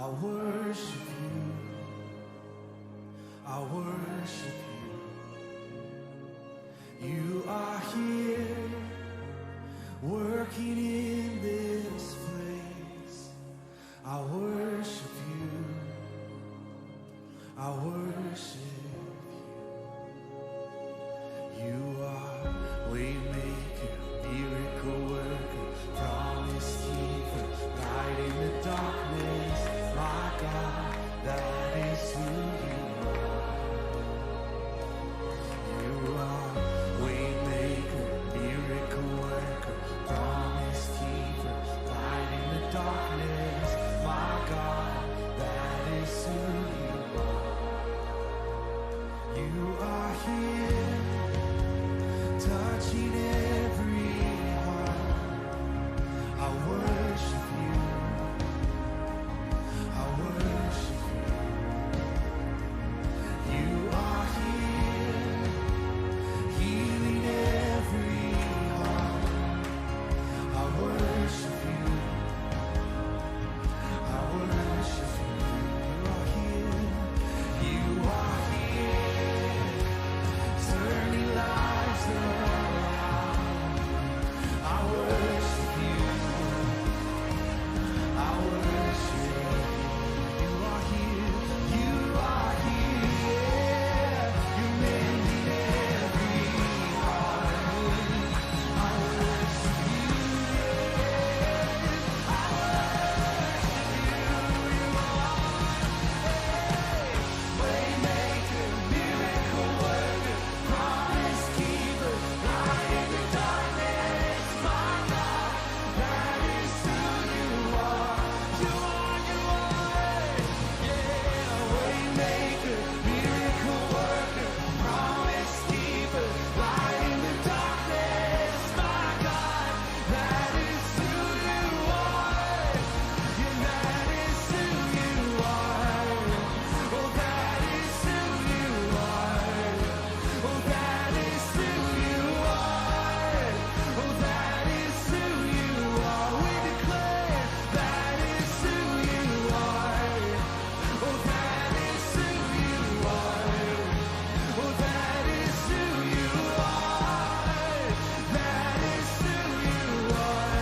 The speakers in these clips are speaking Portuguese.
worship you. I worship you. You are here, working in this place. I worship you. I worship you. You are waymaker, miracle worker, promise keeper, light in the darkness. My God, that is who you are. You are waymaker, miracle worker, promise keeper, light in the darkness. My God, that is who you are. You are here, touching every heart. I worship you. I worship you. You are here, healing every heart. I worship you. I worship you. You are here, turning lives around. I worship you. I worship you. You are here. You are here. You're mending every heart. I worship you. I worship you. You are waymaker, miracle worker, promise keeper, light in the darkness. My God, that is who you are. You are, yeah. Waymaker, miracle worker, promise keeper, light in the darkness. My God, that is who you are. Yeah, that is who you are. Oh, that is who you are. Oh, that is who you are. Oh, that is who you are. We declare that is who you are. Oh, that is who you are. Oh, that is who you are. That is who you are.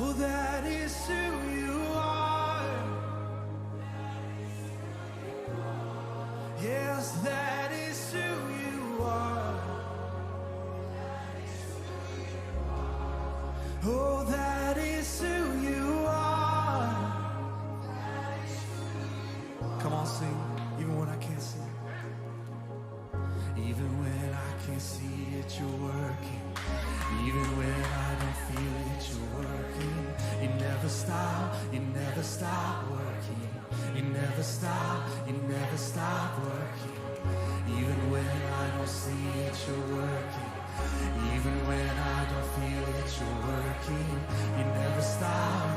Oh, that is who you are. Yes, that is who you are. Oh, that is who you are. Come on, sing, even when I can't see. Even when I can't see it, you're working. Even when I don't feel it, you're working. You never stop working. You never stop working. Even when I don't see it, you're working. Even when I don't feel it, you're working. You never stop.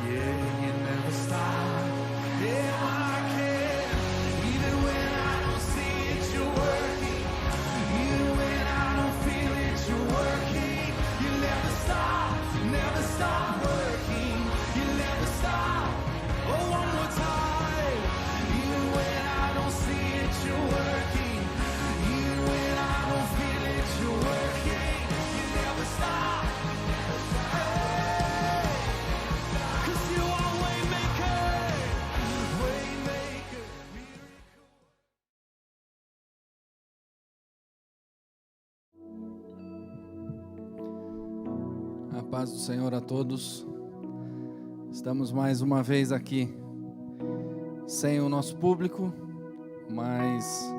Yeah, you never stop. Yeah, I can. Even when I don't see it, you're working. Even when I don't feel it, you're working. You never stop working. You never stop. Oh, one more time. Even when I don't see it, you're working. Even when I don't feel it, you're working. You never stop. Hey, 'cause you are waymaker, waymaker, miracle. A paz do Senhor a todos. Estamos mais uma vez aqui, sem o nosso público, mas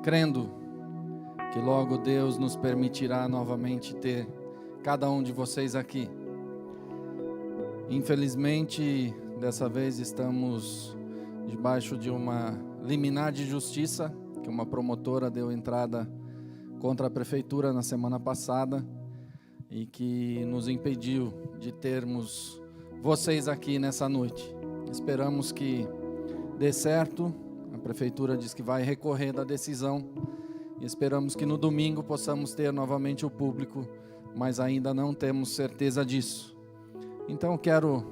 crendo que logo Deus nos permitirá novamente ter cada um de vocês aqui. Infelizmente, dessa vez estamos debaixo de uma liminar de justiça, que uma promotora deu entrada contra a prefeitura na semana passada, e que nos impediu de termos vocês aqui nessa noite. Esperamos que dê certo. A prefeitura diz que vai recorrer da decisão Esperamos que no domingo possamos ter novamente o público, mas ainda não temos certeza disso. Então quero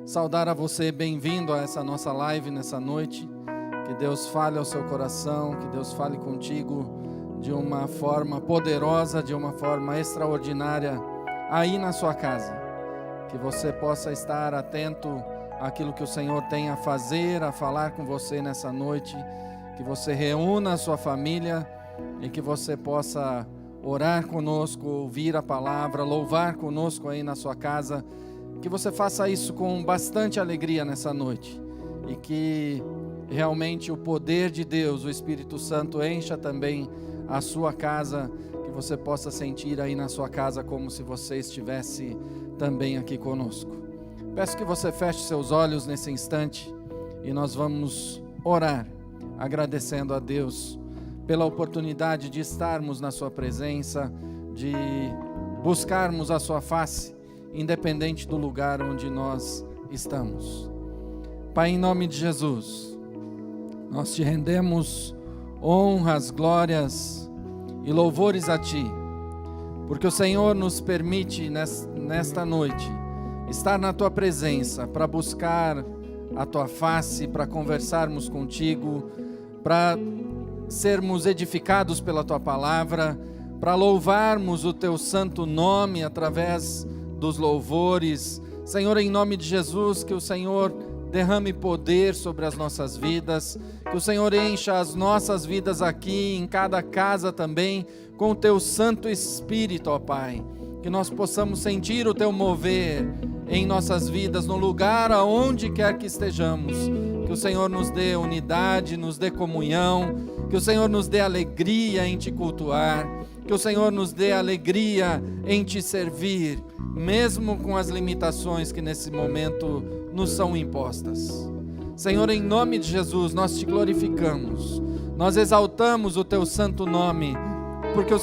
saudar a você, bem-vindo a essa nossa live nessa noite. Que Deus fale ao seu coração, que Deus fale contigo de uma forma poderosa, de uma forma extraordinária aí na sua casa. Que você possa estar atento àquilo que o Senhor tem a fazer, a falar com você nessa noite. Que você reúna a sua família e que você possa orar conosco, ouvir a palavra, louvar conosco aí na sua casa. Que você faça isso com bastante alegria nessa noite e que realmente o poder de Deus, o Espírito Santo, encha também a sua casa, que você possa sentir aí na sua casa como se você estivesse também aqui conosco. Peço que você feche seus olhos nesse instante e nós vamos orar, agradecendo a Deus pela oportunidade de estarmos na sua presença, de buscarmos a sua face, independente do lugar onde nós estamos. Pai, em nome de Jesus, nós te rendemos honras, glórias e louvores a Ti, porque o Senhor nos permite nesta noite estar na Tua presença para buscar a Tua face, para conversarmos contigo, para sermos edificados pela Tua palavra, para louvarmos o Teu santo nome através dos louvores. Senhor, em nome de Jesus, que o Senhor derrame poder sobre as nossas vidas, que o Senhor encha as nossas vidas aqui, em cada casa também, com o Teu Santo Espírito, ó Pai, que nós possamos sentir o Teu mover em nossas vidas, no lugar aonde quer que estejamos, que o Senhor nos dê unidade, nos dê comunhão, que o Senhor nos dê alegria em Te cultuar, que o Senhor nos dê alegria em Te servir, mesmo com as limitações que nesse momento nos são impostas. Senhor, em nome de Jesus, nós Te glorificamos, nós exaltamos o Teu santo nome, porque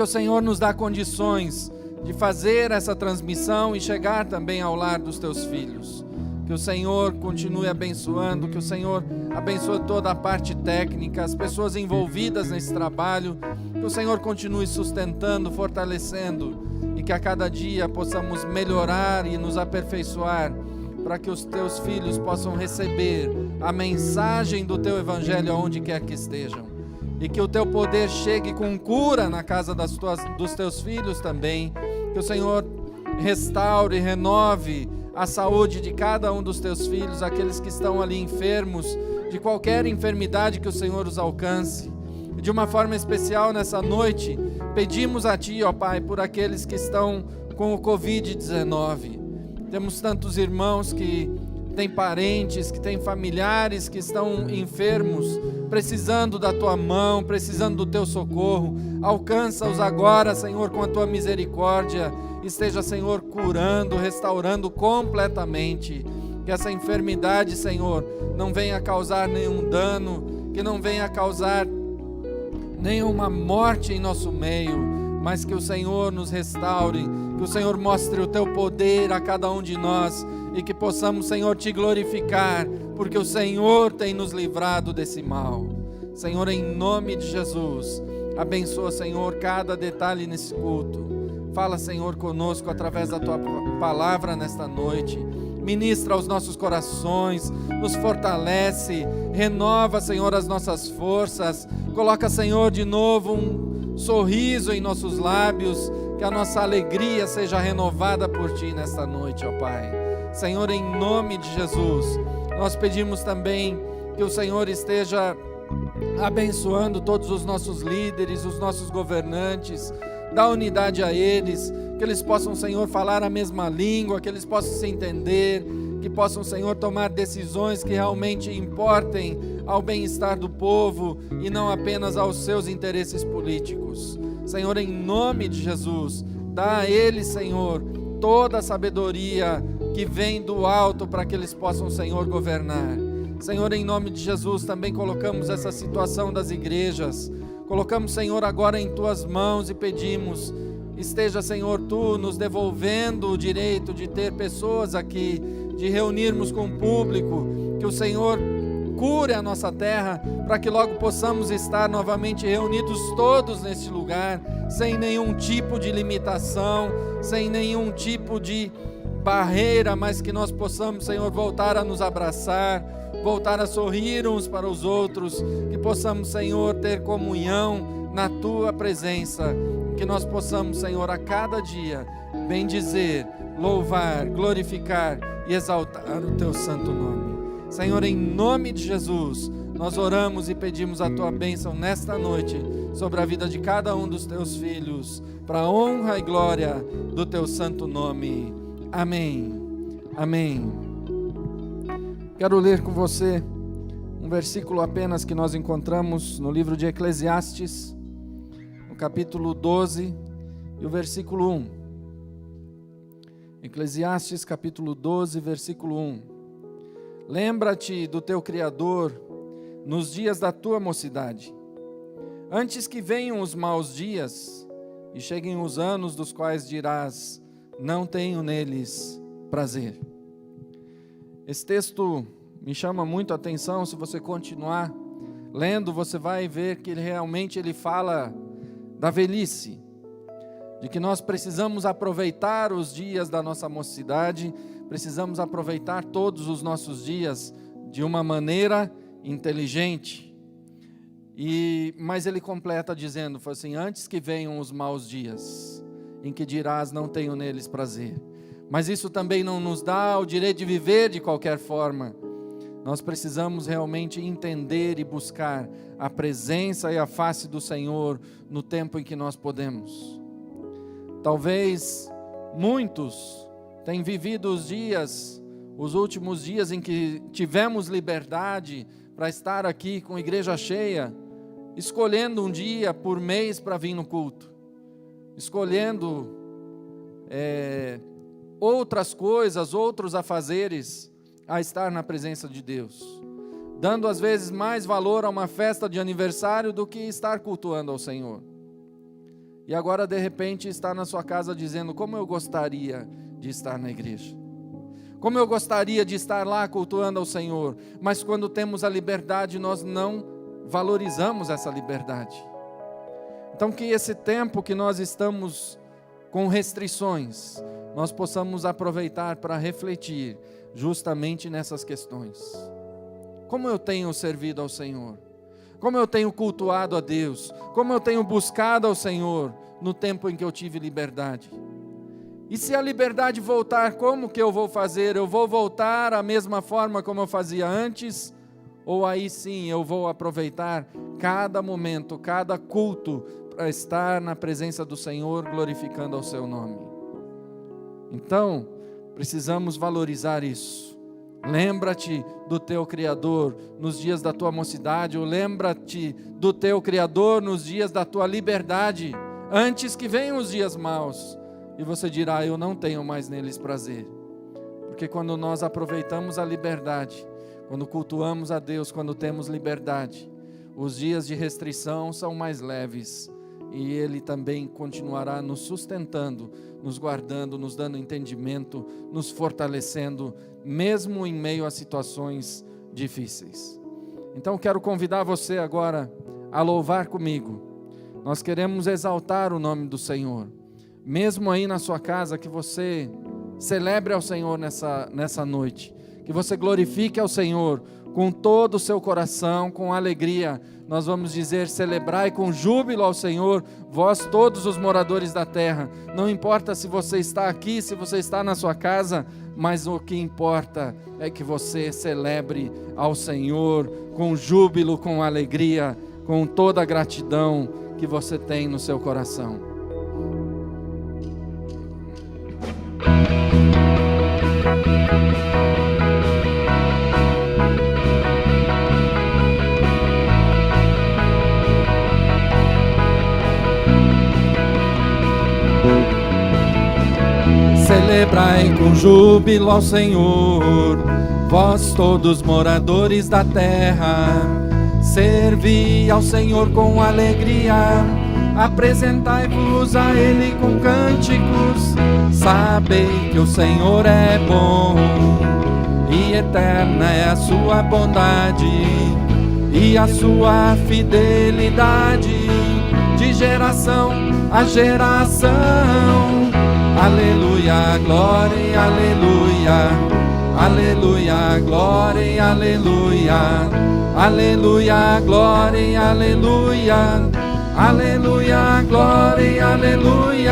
o Senhor nos dá condições de fazer essa transmissão e chegar também ao lar dos Teus filhos. Que o Senhor continue abençoando, que o Senhor abençoe toda a parte técnica, as pessoas envolvidas nesse trabalho, que o Senhor continue sustentando, fortalecendo, e que a cada dia possamos melhorar e nos aperfeiçoar, para que os Teus filhos possam receber a mensagem do Teu Evangelho aonde quer que estejam, e que o Teu poder chegue com cura na casa dos Teus filhos também, que o Senhor restaure, renove a saúde de cada um dos Teus filhos, aqueles que estão ali enfermos, de qualquer enfermidade, que o Senhor os alcance. E de uma forma especial nessa noite, pedimos a Ti, ó Pai, por aqueles que estão com o Covid-19. Temos tantos irmãos que têm parentes, que têm familiares que estão enfermos, precisando da Tua mão, precisando do Teu socorro. Alcança-os agora, Senhor, com a Tua misericórdia. Esteja, Senhor, curando, restaurando completamente. Que essa enfermidade, Senhor, não venha causar nenhum dano, que não venha causar nenhuma morte em nosso meio, mas que o Senhor nos restaure, que o Senhor mostre o Teu poder a cada um de nós e que possamos, Senhor, Te glorificar, porque o Senhor tem nos livrado desse mal. Senhor, em nome de Jesus, abençoa, Senhor, cada detalhe nesse culto. Fala, Senhor, conosco através da Tua palavra nesta noite. Ministra aos nossos corações, nos fortalece, renova, Senhor, as nossas forças. Coloca, Senhor, de novo um sorriso em nossos lábios, que a nossa alegria seja renovada por Ti nesta noite, ó Pai. Senhor, em nome de Jesus, nós pedimos também que o Senhor esteja abençoando todos os nossos líderes, os nossos governantes. Dá unidade a eles, que eles possam, Senhor, falar a mesma língua, que eles possam se entender, que possam, Senhor, tomar decisões que realmente importem ao bem-estar do povo e não apenas aos seus interesses políticos. Senhor, em nome de Jesus, dá a eles, Senhor, toda a sabedoria que vem do alto para que eles possam, Senhor, governar. Senhor, em nome de Jesus, também colocamos essa situação das igrejas. Colocamos, Senhor, agora em Tuas mãos e pedimos, esteja, Senhor, Tu nos devolvendo o direito de ter pessoas aqui, de reunirmos com o público, que o Senhor cure a nossa terra, para que logo possamos estar novamente reunidos todos neste lugar, sem nenhum tipo de limitação, sem nenhum tipo de barreira, mas que nós possamos, Senhor, voltar a nos abraçar, voltar a sorrir uns para os outros, que possamos, Senhor, ter comunhão na Tua presença, que nós possamos, Senhor, a cada dia bendizer, louvar, glorificar e exaltar o Teu santo nome. Senhor, em nome de Jesus, nós oramos e pedimos a Tua bênção nesta noite sobre a vida de cada um dos Teus filhos, para a honra e glória do Teu santo nome. Amém. Amém. Quero ler com você um versículo apenas que nós encontramos no livro de Eclesiastes, no capítulo 12 e o versículo 1. Eclesiastes capítulo 12, versículo 1. Lembra-te do teu Criador nos dias da tua mocidade, antes que venham os maus dias e cheguem os anos dos quais dirás: não tenho neles prazer. Esse texto me chama muito a atenção. Se você continuar lendo, você vai ver que ele fala da velhice, de que nós precisamos aproveitar os dias da nossa mocidade, precisamos aproveitar todos os nossos dias de uma maneira inteligente. Mas ele completa dizendo assim: antes que venham os maus dias, em que dirás: não tenho neles prazer. Mas isso também não nos dá o direito de viver de qualquer forma. Nós precisamos realmente entender e buscar a presença e a face do Senhor no tempo em que nós podemos. Talvez muitos tenham vivido os últimos dias em que tivemos liberdade para estar aqui com a igreja cheia, escolhendo um dia por mês para vir no culto, escolhendo outras coisas, outros afazeres a estar na presença de Deus, dando às vezes mais valor a uma festa de aniversário do que estar cultuando ao Senhor. E agora de repente está na sua casa dizendo: como eu gostaria de estar na igreja, como eu gostaria de estar lá cultuando ao Senhor, mas quando temos a liberdade nós não valorizamos essa liberdade. Então que esse tempo que nós estamos com restrições, nós possamos aproveitar para refletir justamente nessas questões. Como eu tenho servido ao Senhor? Como eu tenho cultuado a Deus? Como eu tenho buscado ao Senhor no tempo em que eu tive liberdade? E se a liberdade voltar, como que eu vou fazer? Eu vou voltar à mesma forma como eu fazia antes? Ou aí sim eu vou aproveitar cada momento, cada culto, para estar na presença do Senhor, glorificando ao seu nome? Então, precisamos valorizar isso. Lembra-te do teu Criador nos dias da tua mocidade, ou lembra-te do teu Criador nos dias da tua liberdade, antes que venham os dias maus, e você dirá: eu não tenho mais neles prazer. Porque quando nós aproveitamos a liberdade, quando cultuamos a Deus, quando temos liberdade, os dias de restrição são mais leves, e Ele também continuará nos sustentando, nos guardando, nos dando entendimento, nos fortalecendo, mesmo em meio a situações difíceis. Então quero convidar você agora a louvar comigo. Nós queremos exaltar o nome do Senhor. Mesmo aí na sua casa, que você celebre ao Senhor nessa noite, que você glorifique ao Senhor com todo o seu coração, com alegria. Nós vamos dizer: celebrai com júbilo ao Senhor, vós todos os moradores da terra. Não importa se você está aqui, se você está na sua casa, mas o que importa é que você celebre ao Senhor com júbilo, com alegria, com toda a gratidão que você tem no seu coração. Celebrai com júbilo ao Senhor, vós todos moradores da terra. Servi ao Senhor com alegria, apresentai-vos a Ele com cânticos. Sabei que o Senhor é bom e eterna é a sua bondade e a sua fidelidade, de geração a geração. Aleluia, glória e aleluia, aleluia, glória e aleluia, aleluia, glória e aleluia, aleluia, glória e aleluia.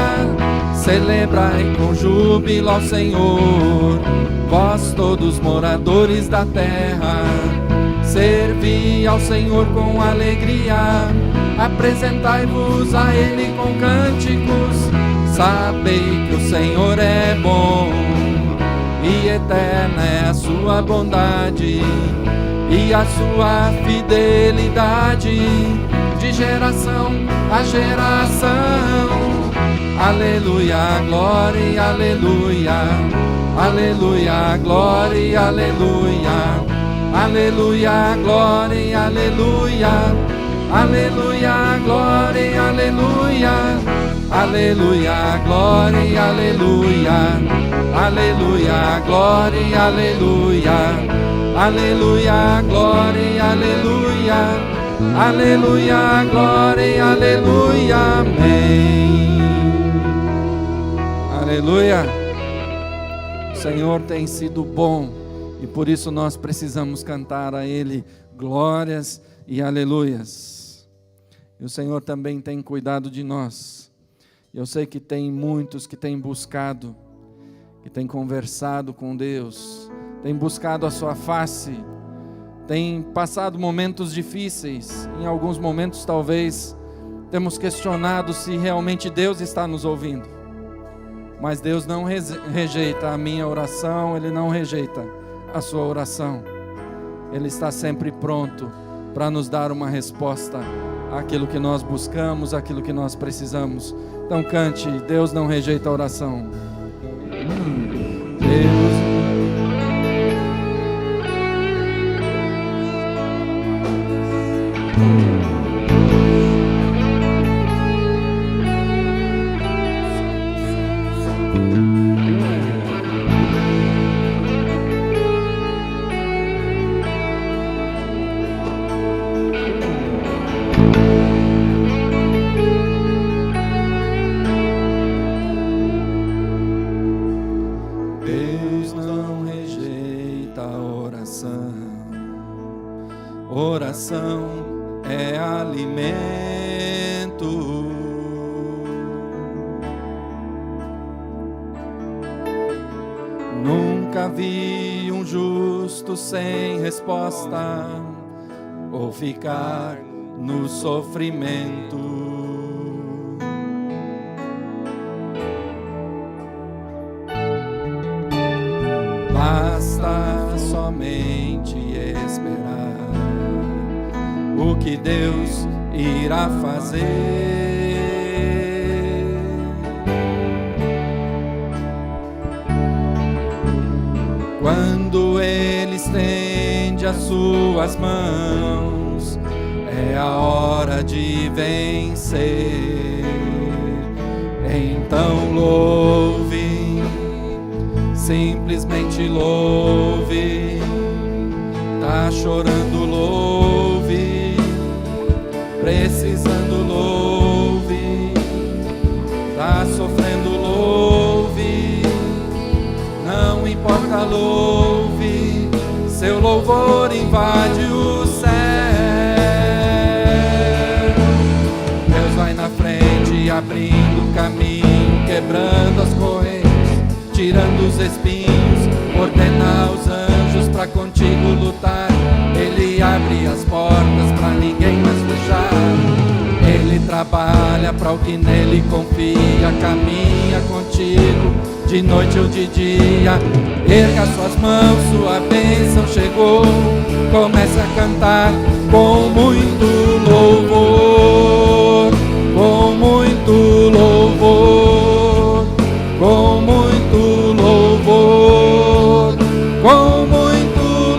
Celebrai com júbilo ao Senhor, vós todos moradores da terra. Servi ao Senhor com alegria, apresentai-vos a Ele com cânticos. Sabei que o Senhor é bom, e eterna é a sua bondade, e a sua fidelidade, de geração a geração. Aleluia, glória e aleluia, aleluia, glória e aleluia, aleluia, glória e aleluia, aleluia, glória e aleluia, aleluia, glória e aleluia, aleluia, glória e aleluia, aleluia, glória e aleluia, aleluia, glória e aleluia, amém. Aleluia. O Senhor tem sido bom e por isso nós precisamos cantar a Ele glórias e aleluias. E o Senhor também tem cuidado de nós. Eu sei que tem muitos que têm buscado, que têm conversado com Deus, têm buscado a sua face, têm passado momentos difíceis. Em alguns momentos talvez temos questionado se realmente Deus está nos ouvindo. Mas Deus não rejeita a minha oração, Ele não rejeita a sua oração. Ele está sempre pronto para nos dar uma resposta àquilo que nós buscamos, àquilo que nós precisamos. Então cante, Deus não rejeita a oração. Deus não rejeita a oração. Oração é alimento. Nunca vi um justo sem resposta ou ficar no sofrimento. Basta somente esperar o que Deus irá fazer. Quando Ele estende as suas mãos, é a hora de vencer. Então louve, simplesmente louve. Tá chorando, louve. Precisando, louve. Tá sofrendo, louve. Não importa, louve. Seu louvor invade o céu. Deus vai na frente, abrindo caminho, quebrando as correntes, tirando os espinhos, ordena aos anjos pra contigo lutar. Ele abre as portas pra ninguém mais fechar. Ele trabalha pra o que nele confia, caminha contigo de noite ou de dia. Erga suas mãos, sua bênção chegou. Comece a cantar com muito louvor, com muito louvor, com muito louvor, com muito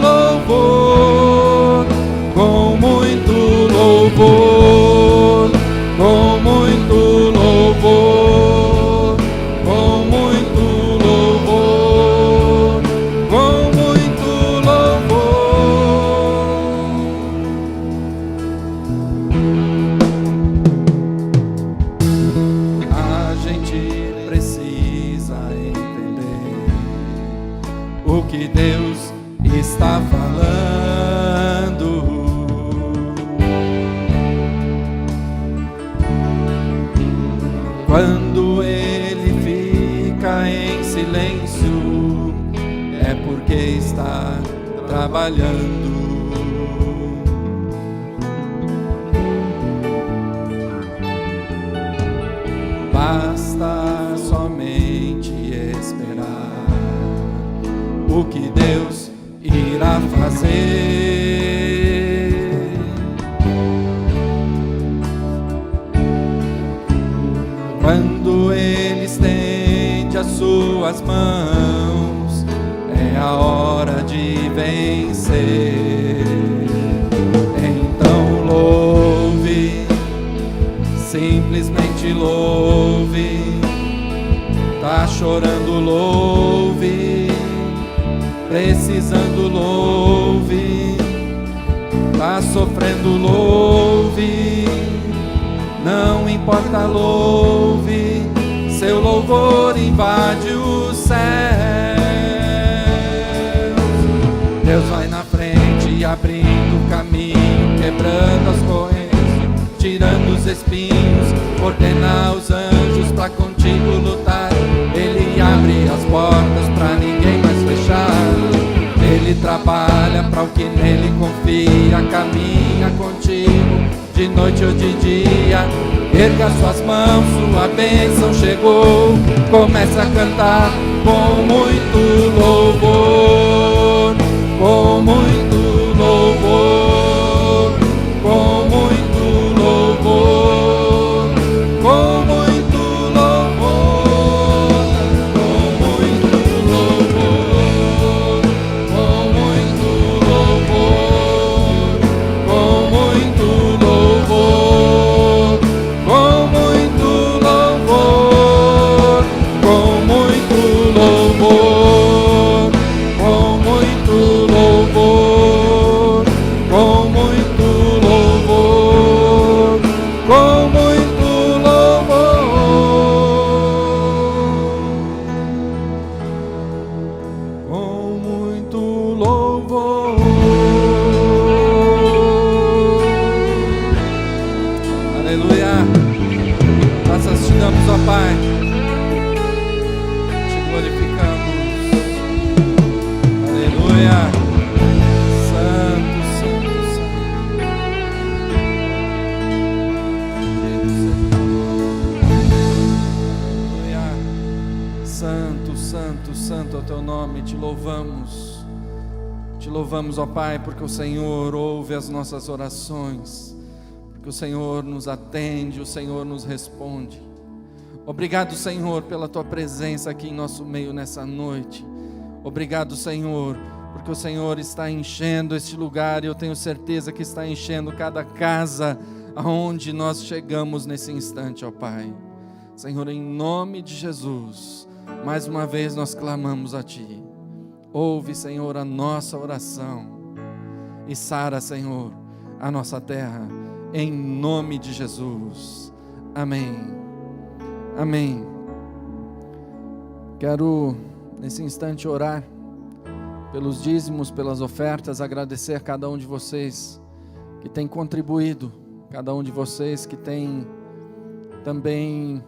louvor, com muito louvor, com muito louvor, com muito louvor, com muito Quando ele fica em silêncio, é porque está trabalhando. Basta somente esperar o que Deus irá fazer. Quando Ele estende as suas mãos, é a hora de vencer. Então louve, simplesmente louve. Tá chorando, louve. Precisando, louve. Tá sofrendo, louve. Não importa, louve. Seu louvor invade o céu. Deus vai na frente, abrindo o caminho, quebrando as correntes, tirando os espinhos, ordena os anjos pra contigo lutar. Ele abre as portas pra ninguém mais fechar. Ele trabalha pra o que nele confia, caminha contigo de noite ou de dia. Erga suas mãos, sua bênção chegou. Começa a cantar com muito louvor, com muito louvor, com muito louvor, com muito louvor, com muito louvor, com muito louvor, com muito louvor, com muito louvor, com muito louvor, com muito louvor, com muito louvor, com muito louvor, com muito louvor. Aleluia. Nós te damos, ó Pai, te glorificamos. Aleluia. Santo, santo, santo. Aleluia. Santo, santo, santo é o teu nome, te louvamos. Te louvamos, ó Pai, porque o Senhor ouve as nossas orações, porque o Senhor nos atende, o Senhor nos responde. Obrigado, Senhor, pela tua presença aqui em nosso meio nessa noite. Obrigado, Senhor, porque o Senhor está enchendo este lugar e eu tenho certeza que está enchendo cada casa aonde nós chegamos nesse instante, ó Pai. Senhor, em nome de Jesus, mais uma vez nós clamamos a Ti. Ouve, Senhor, a nossa oração e sara, Senhor, a nossa terra, em nome de Jesus. Amém. Amém. Quero, nesse instante, orar pelos dízimos, pelas ofertas, agradecer a cada um de vocês que tem contribuído, cada um de vocês que tem também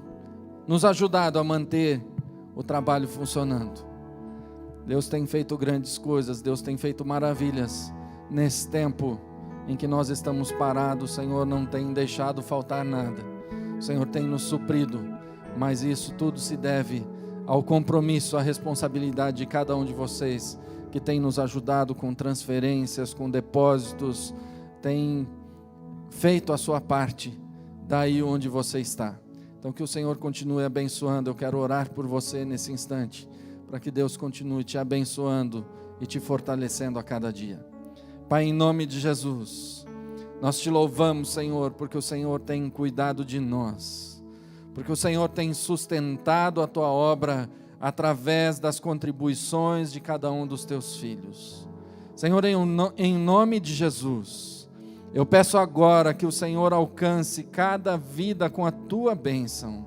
nos ajudado a manter o trabalho funcionando. Deus tem feito grandes coisas, Deus tem feito maravilhas nesse tempo em que nós estamos parados. O Senhor não tem deixado faltar nada, o Senhor tem nos suprido, mas isso tudo se deve ao compromisso, à responsabilidade de cada um de vocês que tem nos ajudado com transferências, com depósitos, tem feito a sua parte daí onde você está. Então que o Senhor continue abençoando. Eu quero orar por você nesse instante, para que Deus continue te abençoando e te fortalecendo a cada dia. Pai, em nome de Jesus, nós te louvamos, Senhor, porque o Senhor tem cuidado de nós, porque o Senhor tem sustentado a tua obra através das contribuições de cada um dos teus filhos. Senhor, em nome de Jesus, eu peço agora que o Senhor alcance cada vida com a tua bênção,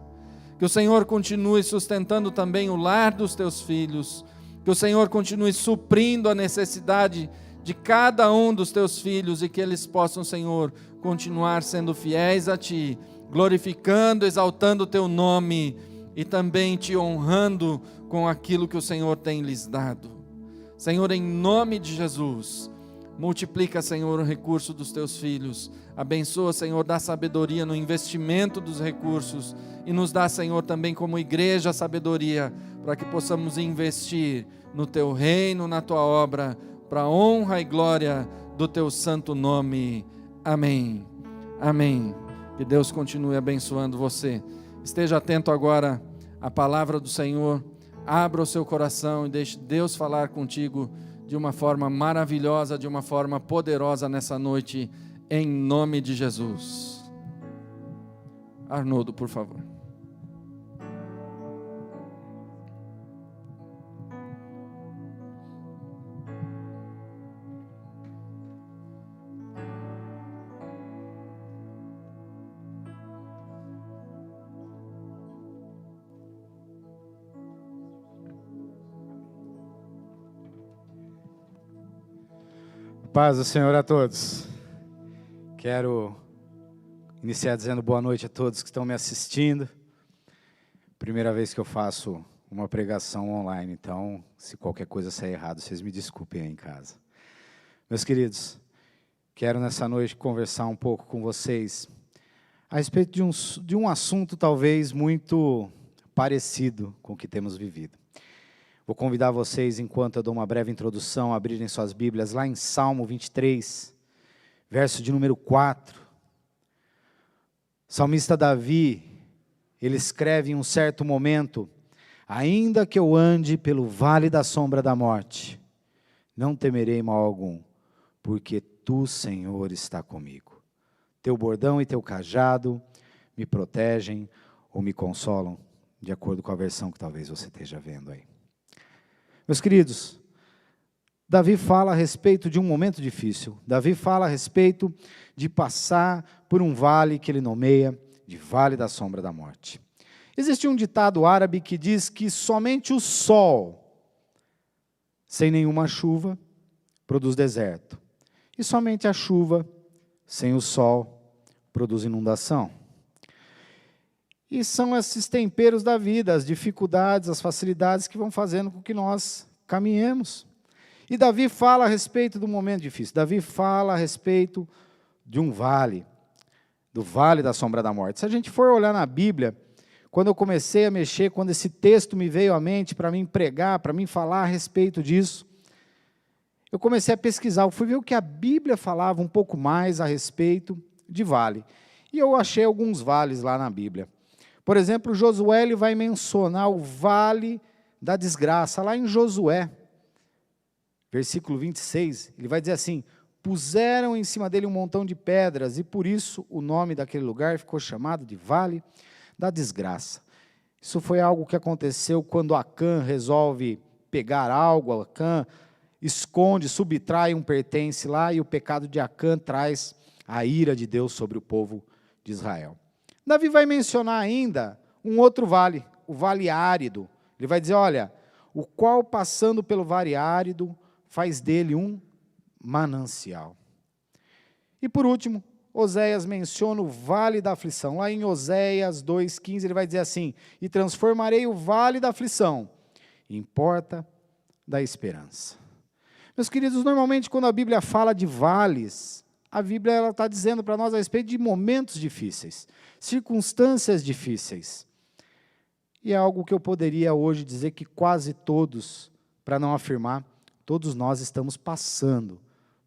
que o Senhor continue sustentando também o lar dos teus filhos, que o Senhor continue suprindo a necessidade de cada um dos teus filhos e que eles possam, Senhor, continuar sendo fiéis a Ti, glorificando, exaltando o teu nome e também te honrando com aquilo que o Senhor tem lhes dado. Senhor, em nome de Jesus, multiplica, Senhor, o recurso dos teus filhos. Abençoa, Senhor, dá sabedoria no investimento dos recursos e nos dá, Senhor, também como igreja sabedoria para que possamos investir no teu reino, na tua obra, para a honra e glória do teu santo nome. Amém. Amém. Que Deus continue abençoando você. Esteja atento agora à palavra do Senhor. Abra o seu coração e deixe Deus falar contigo de uma forma maravilhosa, de uma forma poderosa nessa noite, em nome de Jesus. Arnoldo, por favor. Paz do Senhor a todos. Quero iniciar dizendo boa noite a todos que estão me assistindo. Primeira vez que eu faço uma pregação online, então, se qualquer coisa sair errado, vocês me desculpem aí em casa. Meus queridos, quero nessa noite conversar um pouco com vocês a respeito de um assunto talvez muito parecido com o que temos vivido. Vou convidar vocês, enquanto eu dou uma breve introdução, a abrirem suas Bíblias lá em Salmo 23, verso de número 4. O salmista Davi, ele escreve em um certo momento: ainda que eu ande pelo vale da sombra da morte, não temerei mal algum, porque tu, Senhor, está comigo. Teu bordão e teu cajado me protegem ou me consolam, de acordo com a versão que talvez você esteja vendo aí. Meus queridos, Davi fala a respeito de um momento difícil. Davi fala a respeito de passar por um vale que ele nomeia de Vale da Sombra da Morte. Existe um ditado árabe que diz que somente o sol, sem nenhuma chuva, produz deserto. E somente a chuva, sem o sol, produz inundação. E são esses temperos da vida, as dificuldades, as facilidades que vão fazendo com que nós caminhemos. E Davi fala a respeito do momento difícil. Davi fala a respeito de um vale, do vale da sombra da morte. Se a gente for olhar na Bíblia, quando eu comecei a mexer, quando esse texto me veio à mente para mim pregar, para mim falar a respeito disso, eu comecei a pesquisar, eu fui ver o que a Bíblia falava um pouco mais a respeito de vale. E eu achei alguns vales lá na Bíblia. Por exemplo, Josué ele vai mencionar o vale da desgraça, lá em Josué, versículo 26, ele vai dizer assim: puseram em cima dele um montão de pedras, e por isso o nome daquele lugar ficou chamado de Vale da Desgraça. Isso foi algo que aconteceu quando Acã resolve pegar algo, Acã esconde, subtrai um pertence lá, e o pecado de Acã traz a ira de Deus sobre o povo de Israel. Davi vai mencionar ainda um outro vale, o vale árido. Ele vai dizer, olha, o qual passando pelo vale árido faz dele um manancial. E por último, Oséias menciona o vale da aflição. Lá em Oséias 2,15 ele vai dizer assim: e transformarei o vale da aflição em porta da esperança. Meus queridos, normalmente quando a Bíblia fala de vales, a Bíblia está dizendo para nós a respeito de momentos difíceis, circunstâncias difíceis. E é algo que eu poderia hoje dizer que quase todos, para não afirmar, todos nós estamos passando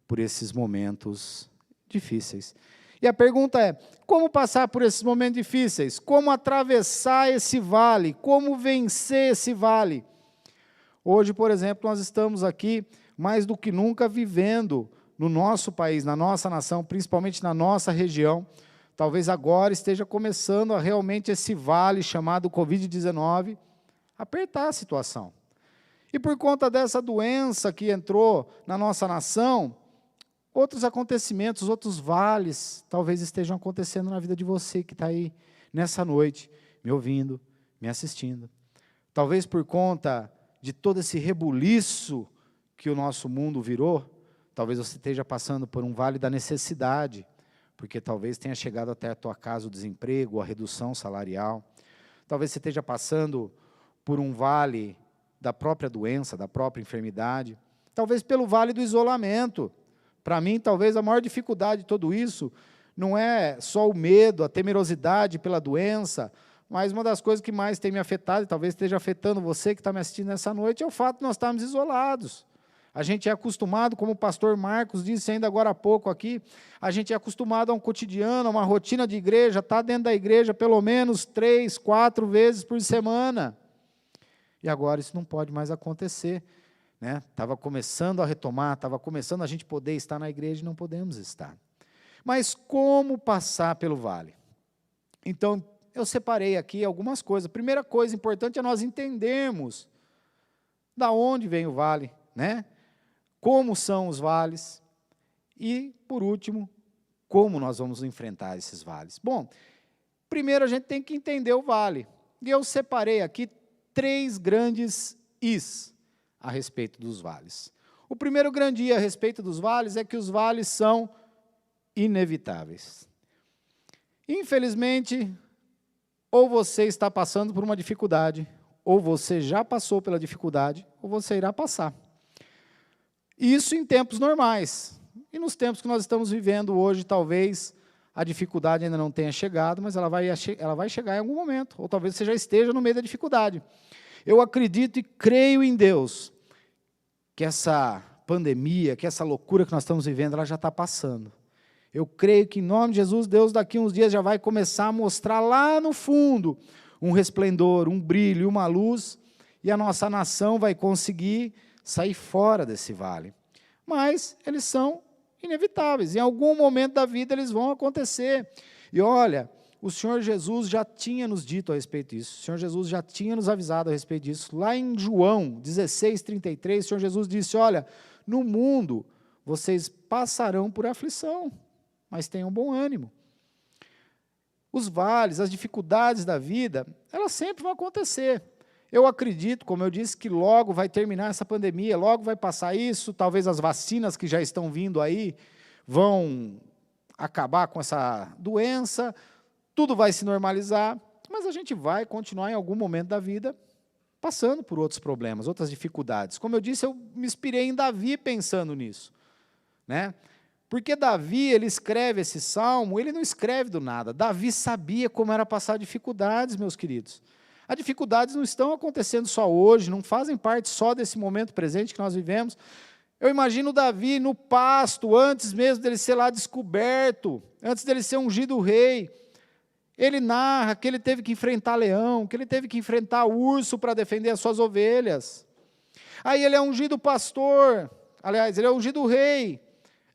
por esses momentos difíceis. E a pergunta é, como passar por esses momentos difíceis? Como atravessar esse vale? Como vencer esse vale? Hoje, por exemplo, nós estamos aqui, mais do que nunca, vivendo no nosso país, na nossa nação, principalmente na nossa região. Talvez agora esteja começando a realmente esse vale chamado Covid-19 apertar a situação. E por conta dessa doença que entrou na nossa nação, outros acontecimentos, outros vales, talvez estejam acontecendo na vida de você que está aí nessa noite, me ouvindo, me assistindo. Talvez por conta de todo esse rebuliço que o nosso mundo virou, talvez você esteja passando por um vale da necessidade, porque talvez tenha chegado até a tua casa o desemprego, a redução salarial. Talvez você esteja passando por um vale da própria doença, da própria enfermidade. Talvez pelo vale do isolamento. Para mim, talvez a maior dificuldade de tudo isso não é só o medo, a temerosidade pela doença, mas uma das coisas que mais tem me afetado, e talvez esteja afetando você que está me assistindo nessa noite, é o fato de nós estarmos isolados. A gente é acostumado, como o pastor Marcos disse ainda agora há pouco aqui, a gente é acostumado a um cotidiano, a uma rotina de igreja, está dentro da igreja pelo menos 3, 4 vezes por semana. E agora isso não pode mais acontecer. Estava começando a retomar, estava começando a gente poder estar na igreja e não podemos estar. Mas como passar pelo vale? Então, eu separei aqui algumas coisas. A primeira coisa importante é nós entendermos da onde vem o vale, como são os vales e, por último, como nós vamos enfrentar esses vales. Bom, primeiro a gente tem que entender o vale. E eu separei aqui 3 grandes Is a respeito dos vales. O primeiro grande I a respeito dos vales é que os vales são inevitáveis. Infelizmente, ou você está passando por uma dificuldade, ou você já passou pela dificuldade, ou você irá passar. Isso em tempos normais. E nos tempos que nós estamos vivendo hoje, talvez a dificuldade ainda não tenha chegado, mas ela vai chegar em algum momento, ou talvez você já esteja no meio da dificuldade. Eu acredito e creio em Deus que essa pandemia, que essa loucura que nós estamos vivendo, ela já está passando. Eu creio que, em nome de Jesus, Deus daqui uns dias já vai começar a mostrar lá no fundo um resplendor, um brilho, uma luz, e a nossa nação vai conseguir sair fora desse vale. Mas eles são inevitáveis. Em algum momento da vida eles vão acontecer. E olha, o Senhor Jesus já tinha nos dito a respeito disso. O Senhor Jesus já tinha nos avisado a respeito disso. Lá em João 16:33, o Senhor Jesus disse, olha, no mundo vocês passarão por aflição, mas tenham bom ânimo. Os vales, as dificuldades da vida, elas sempre vão acontecer. Eu acredito, como eu disse, que logo vai terminar essa pandemia, logo vai passar isso, talvez as vacinas que já estão vindo aí vão acabar com essa doença, tudo vai se normalizar, mas a gente vai continuar em algum momento da vida passando por outros problemas, outras dificuldades. Como eu disse, eu me inspirei em Davi pensando nisso, Porque Davi, ele escreve esse salmo, ele não escreve do nada. Davi sabia como era passar dificuldades, meus queridos. As dificuldades não estão acontecendo só hoje, não fazem parte só desse momento presente que nós vivemos. Eu imagino Davi no pasto, antes mesmo dele ser lá descoberto, antes dele ser ungido rei. Ele narra que ele teve que enfrentar leão, que ele teve que enfrentar urso para defender as suas ovelhas. Aí ele é ungido pastor, aliás, ele é ungido rei.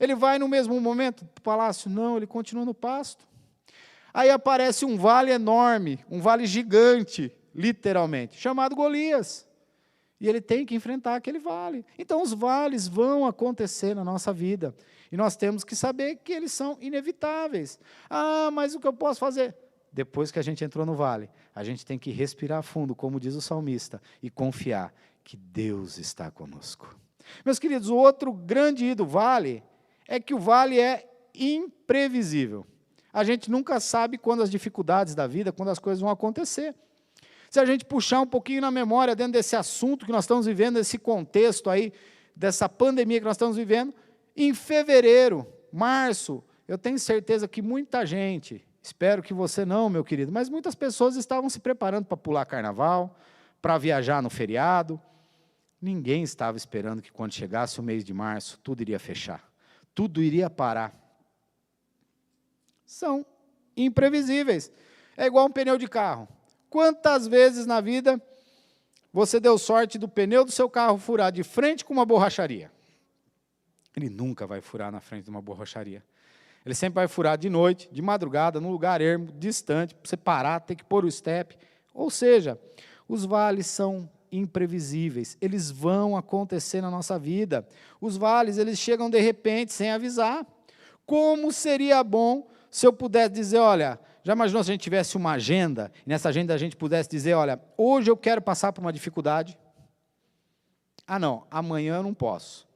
Ele vai no mesmo momento para o palácio? Não, ele continua no pasto. Aí aparece um vale enorme, um vale gigante, literalmente, chamado Golias. E ele tem que enfrentar aquele vale. Então os vales vão acontecer na nossa vida. E nós temos que saber que eles são inevitáveis. Ah, mas o que eu posso fazer? Depois que a gente entrou no vale, a gente tem que respirar fundo, como diz o salmista, e confiar que Deus está conosco. Meus queridos, o outro grande I do vale é que o vale é imprevisível. A gente nunca sabe quando as dificuldades da vida, quando as coisas vão acontecer. Se a gente puxar um pouquinho na memória, dentro desse assunto que nós estamos vivendo, desse contexto aí, dessa pandemia que nós estamos vivendo, em fevereiro, março, eu tenho certeza que muita gente, espero que você não, meu querido, mas muitas pessoas estavam se preparando para pular carnaval, para viajar no feriado. Ninguém estava esperando que quando chegasse o mês de março, tudo iria fechar. Tudo iria parar. São imprevisíveis. É igual um pneu de carro. Quantas vezes na vida você deu sorte do pneu do seu carro furar de frente com uma borracharia? Ele nunca vai furar na frente de uma borracharia. Ele sempre vai furar de noite, de madrugada, num lugar ermo, distante, para você parar, ter que pôr o step. Ou seja, os vales são imprevisíveis, eles vão acontecer na nossa vida. Os vales, eles chegam de repente, sem avisar. Como seria bom se eu pudesse dizer, olha, já imaginou se a gente tivesse uma agenda, e nessa agenda a gente pudesse dizer, olha, hoje eu quero passar por uma dificuldade. Ah não, amanhã eu não posso.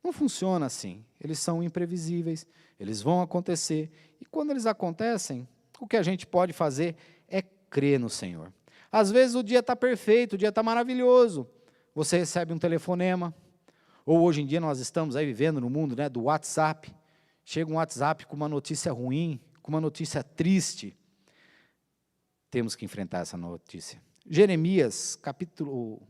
Não funciona assim, eles são imprevisíveis, eles vão acontecer. E quando eles acontecem, o que a gente pode fazer é crer no Senhor. Às vezes o dia está perfeito, o dia está maravilhoso. Você recebe um telefonema, ou hoje em dia nós estamos aí vivendo no mundo, né, do WhatsApp. Chega um WhatsApp com uma notícia ruim, com uma notícia triste. Temos que enfrentar essa notícia. Jeremias, capítulo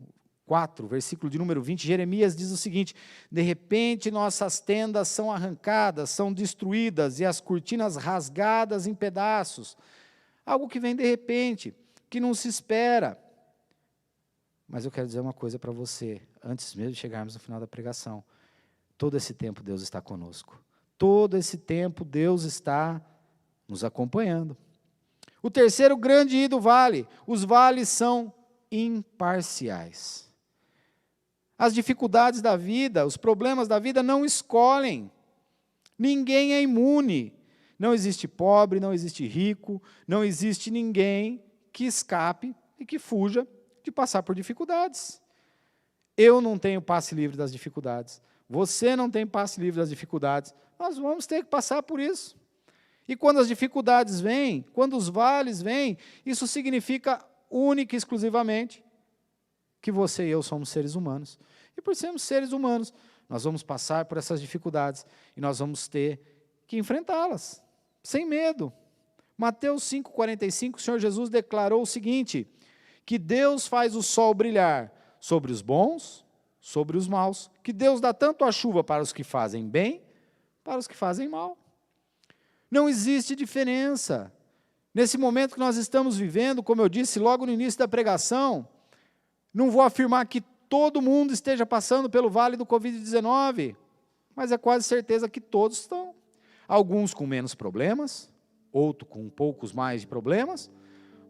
4, versículo de número 20, Jeremias diz o seguinte: de repente nossas tendas são arrancadas, são destruídas, e as cortinas rasgadas em pedaços. Algo que vem de repente, que não se espera. Mas eu quero dizer uma coisa para você, antes mesmo de chegarmos no final da pregação. Todo esse tempo Deus está conosco. Todo esse tempo Deus está nos acompanhando. O terceiro grande I do vale: os vales são imparciais. As dificuldades da vida, os problemas da vida não escolhem. Ninguém é imune. Não existe pobre, não existe rico, não existe ninguém que escape e que fuja de passar por dificuldades. Eu não tenho passe livre das dificuldades. Você não tem passe livre das dificuldades. Nós vamos ter que passar por isso. E quando as dificuldades vêm, quando os vales vêm, isso significa única e exclusivamente que você e eu somos seres humanos. E por sermos seres humanos, nós vamos passar por essas dificuldades e nós vamos ter que enfrentá-las, sem medo. Mateus 5,45, o Senhor Jesus declarou o seguinte: que Deus faz o sol brilhar sobre os bons, sobre os maus, que Deus dá tanto a chuva para os que fazem bem, para os que fazem mal. Não existe diferença. Nesse momento que nós estamos vivendo, como eu disse logo no início da pregação, não vou afirmar que todo mundo esteja passando pelo vale do Covid-19, mas é quase certeza que todos estão. Alguns com menos problemas, outros com poucos mais de problemas,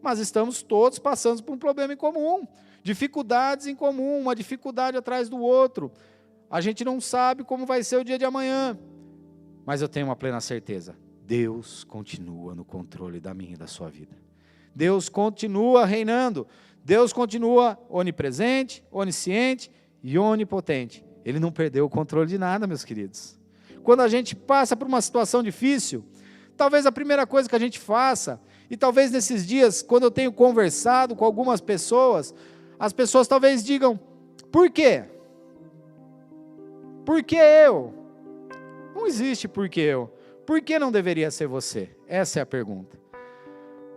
mas estamos todos passando por um problema em comum, dificuldades em comum, uma dificuldade atrás do outro. A gente não sabe como vai ser o dia de amanhã, mas eu tenho uma plena certeza: Deus continua no controle da minha e da sua vida. Deus continua reinando. Deus continua onipresente, onisciente e onipotente. Ele não perdeu o controle de nada, meus queridos. Quando a gente passa por uma situação difícil, talvez a primeira coisa que a gente faça, e talvez nesses dias, quando eu tenho conversado com algumas pessoas, as pessoas talvez digam: por quê? Por que eu? Não existe por que eu. Por que não deveria ser você? Essa é a pergunta.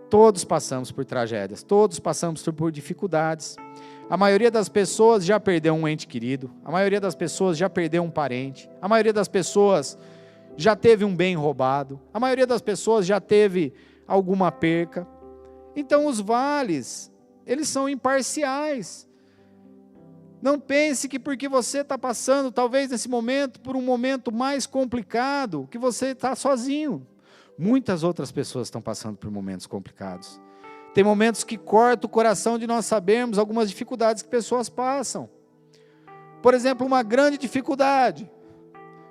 Todos passamos por tragédias, todos passamos por dificuldades. A maioria das pessoas já perdeu um ente querido, a maioria das pessoas já perdeu um parente, a maioria das pessoas já teve um bem roubado, a maioria das pessoas já teve alguma perca. Então os vales, eles são imparciais. Não pense que porque você está passando, talvez nesse momento, por um momento mais complicado, que você está sozinho. Muitas outras pessoas estão passando por momentos complicados. Tem momentos que cortam o coração de nós sabermos algumas dificuldades que pessoas passam. Por exemplo, uma grande dificuldade,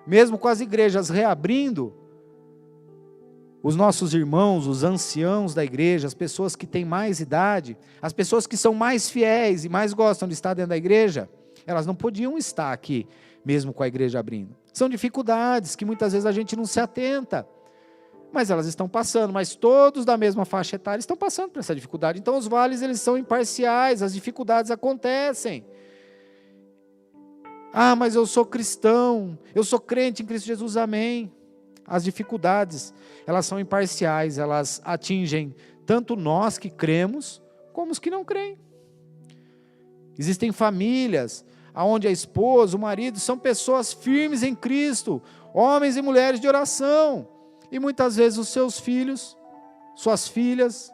mesmo com as igrejas reabrindo, os nossos irmãos, os anciãos da igreja, as pessoas que têm mais idade, as pessoas que são mais fiéis e mais gostam de estar dentro da igreja, elas não podiam estar aqui, mesmo com a igreja abrindo. São dificuldades que muitas vezes a gente não se atenta, mas elas estão passando, mas todos da mesma faixa etária estão passando por essa dificuldade. Então os vales, eles são imparciais, as dificuldades acontecem. Ah, mas eu sou cristão, eu sou crente em Cristo Jesus, amém. As dificuldades, elas são imparciais, elas atingem tanto nós que cremos, como os que não creem. Existem famílias, onde a esposa, o marido, são pessoas firmes em Cristo, homens e mulheres de oração, e muitas vezes os seus filhos, suas filhas,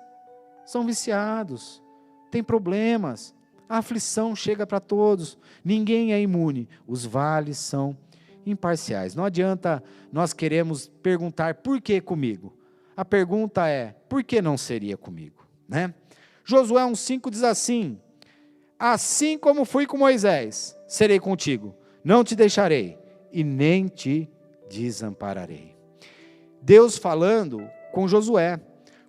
são viciados, têm problemas, a aflição chega para todos, ninguém é imune, os vales são imparciais. Não adianta nós queremos perguntar: por que comigo? A pergunta é: por que não seria comigo? Né? Josué 1,5 diz assim: assim como fui com Moisés, serei contigo, não te deixarei e nem te desampararei. Deus falando com Josué.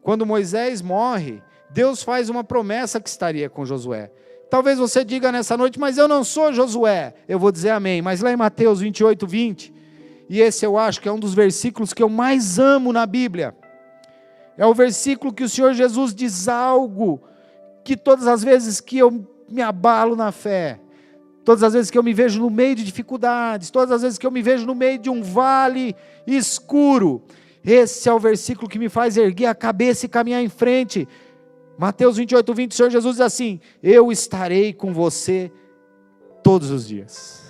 Quando Moisés morre, Deus faz uma promessa que estaria com Josué. Talvez você diga nessa noite: mas eu não sou Josué. Eu vou dizer amém. Mas lá em Mateus 28:20, e esse eu acho que é um dos versículos que eu mais amo na Bíblia. É o versículo que o Senhor Jesus diz algo que todas as vezes que eu me abalo na fé, todas as vezes que eu me vejo no meio de dificuldades, todas as vezes que eu me vejo no meio de um vale escuro, esse é o versículo que me faz erguer a cabeça e caminhar em frente. Mateus 28:20, o Senhor Jesus diz assim: eu estarei com você todos os dias,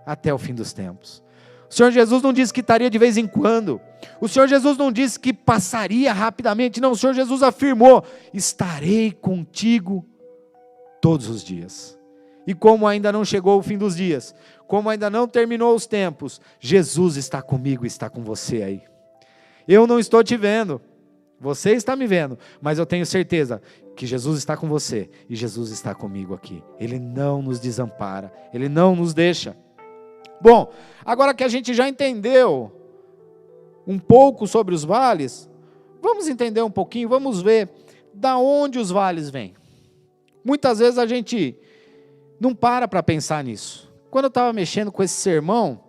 até o fim dos tempos. O Senhor Jesus não disse que estaria de vez em quando, o Senhor Jesus não disse que passaria rapidamente, não, o Senhor Jesus afirmou: estarei contigo todos os dias. E como ainda não chegou o fim dos dias, como ainda não terminou os tempos, Jesus está comigo e está com você aí. Eu não estou te vendo, você está me vendo, mas eu tenho certeza que Jesus está com você e Jesus está comigo aqui. Ele não nos desampara, Ele não nos deixa. Bom, agora que a gente já entendeu um pouco sobre os vales, vamos entender um pouquinho, vamos ver da onde os vales vêm. Muitas vezes a gente não para pensar nisso. Quando eu estava mexendo com esse sermão,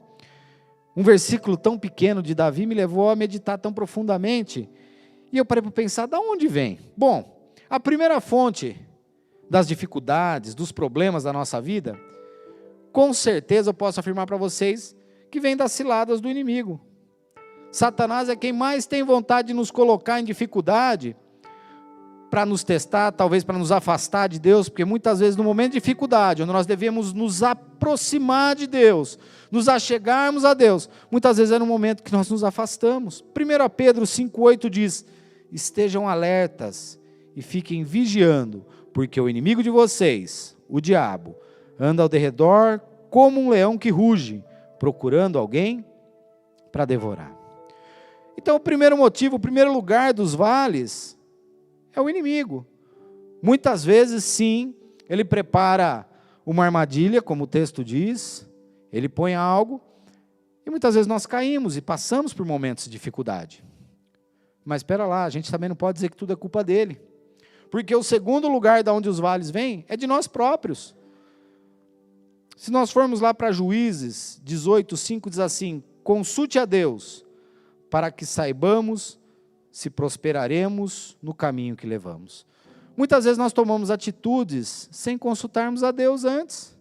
um versículo tão pequeno de Davi me levou a meditar tão profundamente, e eu parei para pensar, da onde vem? Bom, a primeira fonte das dificuldades, dos problemas da nossa vida, com certeza eu posso afirmar para vocês que vem das ciladas do inimigo. Satanás é quem mais tem vontade de nos colocar em dificuldade, para nos testar, talvez para nos afastar de Deus, porque muitas vezes no momento de dificuldade, onde nós devemos nos aproximar de Deus, nos achegarmos a Deus, muitas vezes é no momento que nós nos afastamos. 1 Pedro 5,8 diz: estejam alertas e fiquem vigiando, porque o inimigo de vocês, o diabo, anda ao derredor como um leão que ruge, procurando alguém para devorar. Então o primeiro motivo, o primeiro lugar dos vales é o inimigo. Muitas vezes, sim, ele prepara uma armadilha, como o texto diz, ele põe algo, e muitas vezes nós caímos e passamos por momentos de dificuldade. Mas espera lá, a gente também não pode dizer que tudo é culpa dele, porque o segundo lugar de onde os vales vêm é de nós próprios. Se nós formos lá para Juízes 18:5, diz assim: consulte a Deus, para que saibamos se prosperaremos no caminho que levamos. Muitas vezes nós tomamos atitudes sem consultarmos a Deus antes.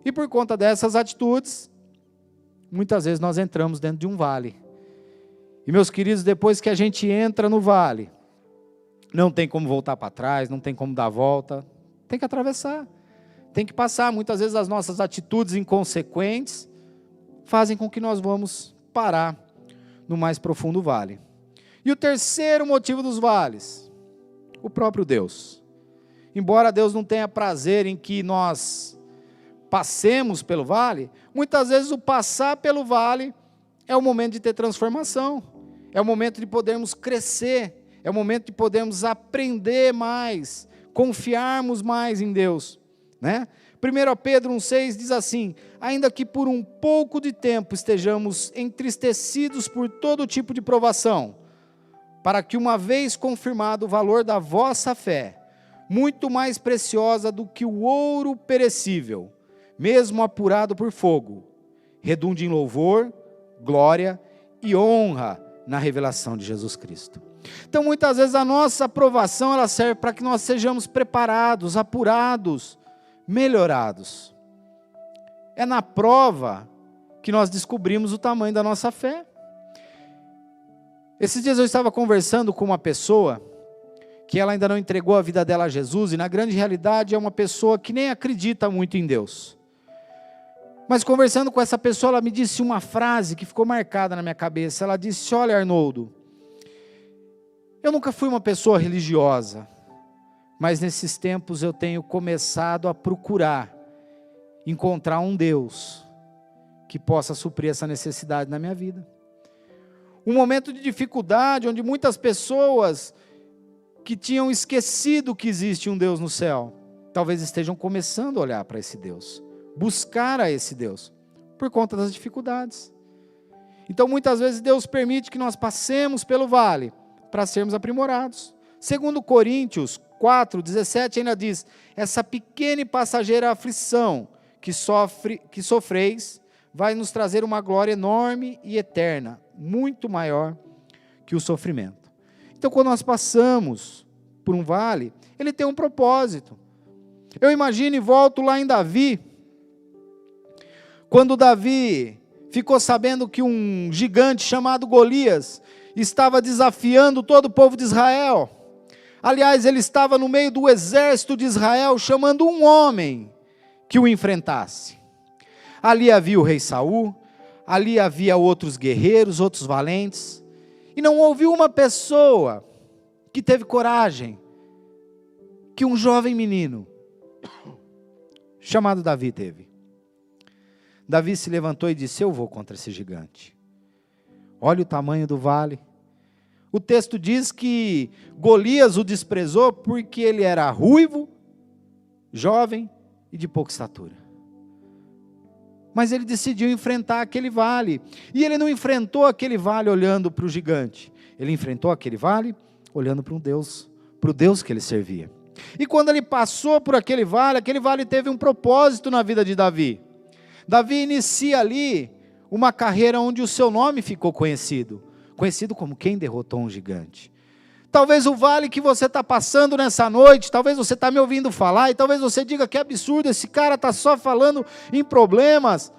E por conta dessas atitudes, muitas vezes nós entramos dentro de um vale. E meus queridos, depois que a gente entra no vale, não tem como voltar para trás, não tem como dar volta, tem que atravessar, tem que passar. Muitas vezes as nossas atitudes inconsequentes fazem com que nós vamos parar no mais profundo vale. E o terceiro motivo dos vales, o próprio Deus. Embora Deus não tenha prazer em que nós passemos pelo vale, muitas vezes o passar pelo vale é o momento de ter transformação, é o momento de podermos crescer, é o momento de podermos aprender mais, confiarmos mais em Deus, né? 1 Pedro 1,6 diz assim: ainda que por um pouco de tempo estejamos entristecidos por todo tipo de provação, para que uma vez confirmado o valor da vossa fé, muito mais preciosa do que o ouro perecível, mesmo apurado por fogo, redunde em louvor, glória e honra na revelação de Jesus Cristo. Então muitas vezes a nossa aprovação ela serve para que nós sejamos preparados, apurados, melhorados. É na prova que nós descobrimos o tamanho da nossa fé. Esses dias eu estava conversando com uma pessoa que ela ainda não entregou a vida dela a Jesus, e na grande realidade é uma pessoa que nem acredita muito em Deus. Mas conversando com essa pessoa, ela me disse uma frase que ficou marcada na minha cabeça. Ela disse: olha, Arnoldo, eu nunca fui uma pessoa religiosa, mas nesses tempos eu tenho começado a procurar encontrar um Deus que possa suprir essa necessidade na minha vida. Um momento de dificuldade, onde muitas pessoas que tinham esquecido que existe um Deus no céu, talvez estejam começando a olhar para esse Deus, buscar a esse Deus, por conta das dificuldades. Então muitas vezes Deus permite que nós passemos pelo vale, para sermos aprimorados. 2 Coríntios 4:17 ainda diz: essa pequena e passageira aflição que sofreis, vai nos trazer uma glória enorme e eterna, muito maior que o sofrimento. Então, quando nós passamos por um vale, ele tem um propósito. Eu imagino e volto lá em Davi, quando Davi ficou sabendo que um gigante chamado Golias estava desafiando todo o povo de Israel. Aliás, ele estava no meio do exército de Israel, chamando um homem que o enfrentasse. Ali havia o rei Saul, ali havia outros guerreiros, outros valentes, e não houve uma pessoa que teve coragem, que um jovem menino, chamado Davi, teve. Davi se levantou e disse: eu vou contra esse gigante. Olha o tamanho do vale. O texto diz que Golias o desprezou porque ele era ruivo, jovem e de pouca estatura. Mas ele decidiu enfrentar aquele vale. E ele não enfrentou aquele vale olhando para o gigante. Ele enfrentou aquele vale olhando para o Deus que ele servia. E quando ele passou por aquele vale teve um propósito na vida de Davi. Davi inicia ali uma carreira onde o seu nome ficou conhecido como quem derrotou um gigante. Talvez o vale que você está passando nessa noite, talvez você está me ouvindo falar, e talvez você diga que absurdo, esse cara está só falando em problemas,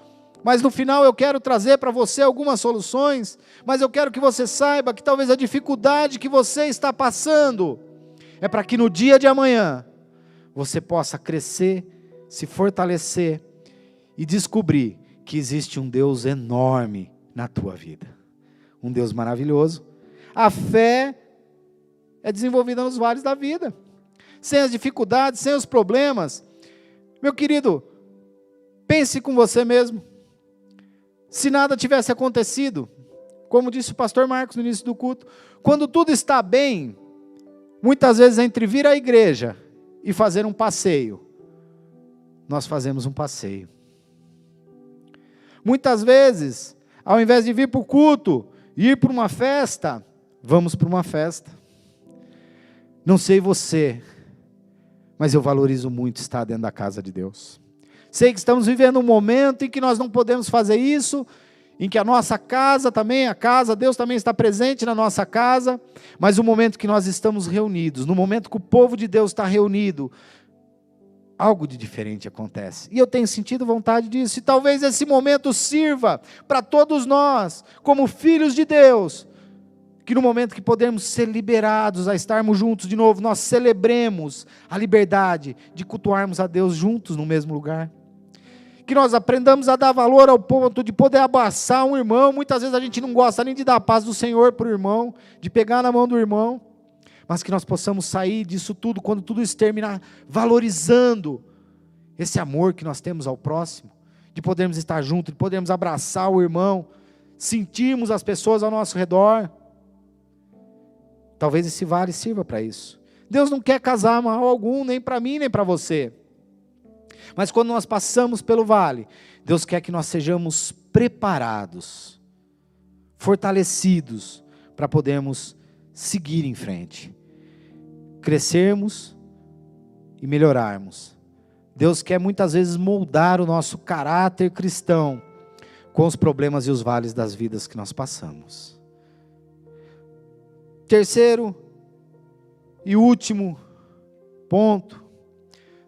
mas no final eu quero trazer para você algumas soluções, mas eu quero que você saiba que talvez a dificuldade que você está passando, é para que no dia de amanhã, você possa crescer, se fortalecer, e descobrir que existe um Deus enorme na tua vida, um Deus maravilhoso. A fé é desenvolvida nos vales da vida, sem as dificuldades, sem os problemas. Meu querido, pense com você mesmo, se nada tivesse acontecido, como disse o pastor Marcos no início do culto, quando tudo está bem, muitas vezes entre vir à igreja e fazer um passeio, nós fazemos um passeio. Muitas vezes, ao invés de vir para o culto, ir para uma festa, vamos para uma festa. Não sei você, mas eu valorizo muito estar dentro da casa de Deus. Sei que estamos vivendo um momento em que nós não podemos fazer isso, em que a nossa casa também, Deus também está presente na nossa casa, mas o momento que nós estamos reunidos, no momento que o povo de Deus está reunido, algo de diferente acontece, e eu tenho sentido vontade disso, e talvez esse momento sirva para todos nós, como filhos de Deus, que no momento que podemos ser liberados a estarmos juntos de novo, nós celebremos a liberdade de cultuarmos a Deus juntos no mesmo lugar, que nós aprendamos a dar valor ao ponto de poder abraçar um irmão. Muitas vezes a gente não gosta nem de dar a paz do Senhor para o irmão, de pegar na mão do irmão, mas que nós possamos sair disso tudo, quando tudo isso terminar, valorizando esse amor que nós temos ao próximo, de podermos estar juntos, de podermos abraçar o irmão, sentirmos as pessoas ao nosso redor. Talvez esse vale sirva para isso. Deus não quer casar mal algum, nem para mim, nem para você. Mas quando nós passamos pelo vale, Deus quer que nós sejamos preparados, fortalecidos, para podermos seguir em frente, crescermos e melhorarmos. Deus quer muitas vezes moldar o nosso caráter cristão com os problemas e os vales das vidas que nós passamos. Terceiro e último ponto,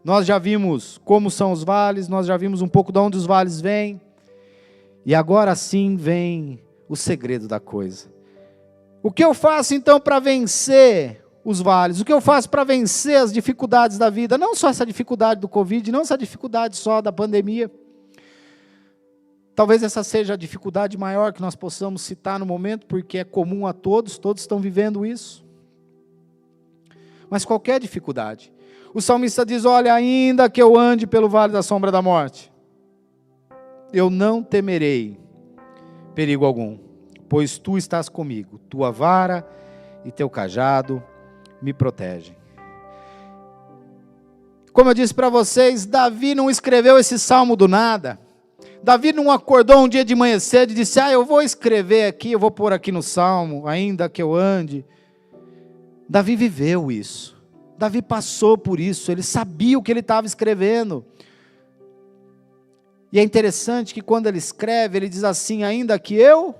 nós já vimos como são os vales, nós já vimos um pouco de onde os vales vêm, e agora sim vem o segredo da coisa. O que eu faço então para vencer os vales? O que eu faço para vencer as dificuldades da vida? Não só essa dificuldade do Covid, não essa dificuldade só da pandemia. Talvez essa seja a dificuldade maior que nós possamos citar no momento, porque é comum a todos, todos estão vivendo isso. Mas qualquer dificuldade. O salmista diz: olha, ainda que eu ande pelo vale da sombra da morte, eu não temerei perigo algum, pois tu estás comigo, tua vara e teu cajado me protegem. Como eu disse para vocês, Davi não escreveu esse salmo do nada. Davi não acordou um dia de manhã cedo e disse: eu vou escrever aqui, eu vou pôr aqui no salmo, ainda que eu ande. Davi viveu isso. Davi passou por isso, ele sabia o que ele estava escrevendo. E é interessante que quando ele escreve, ele diz assim: ainda que eu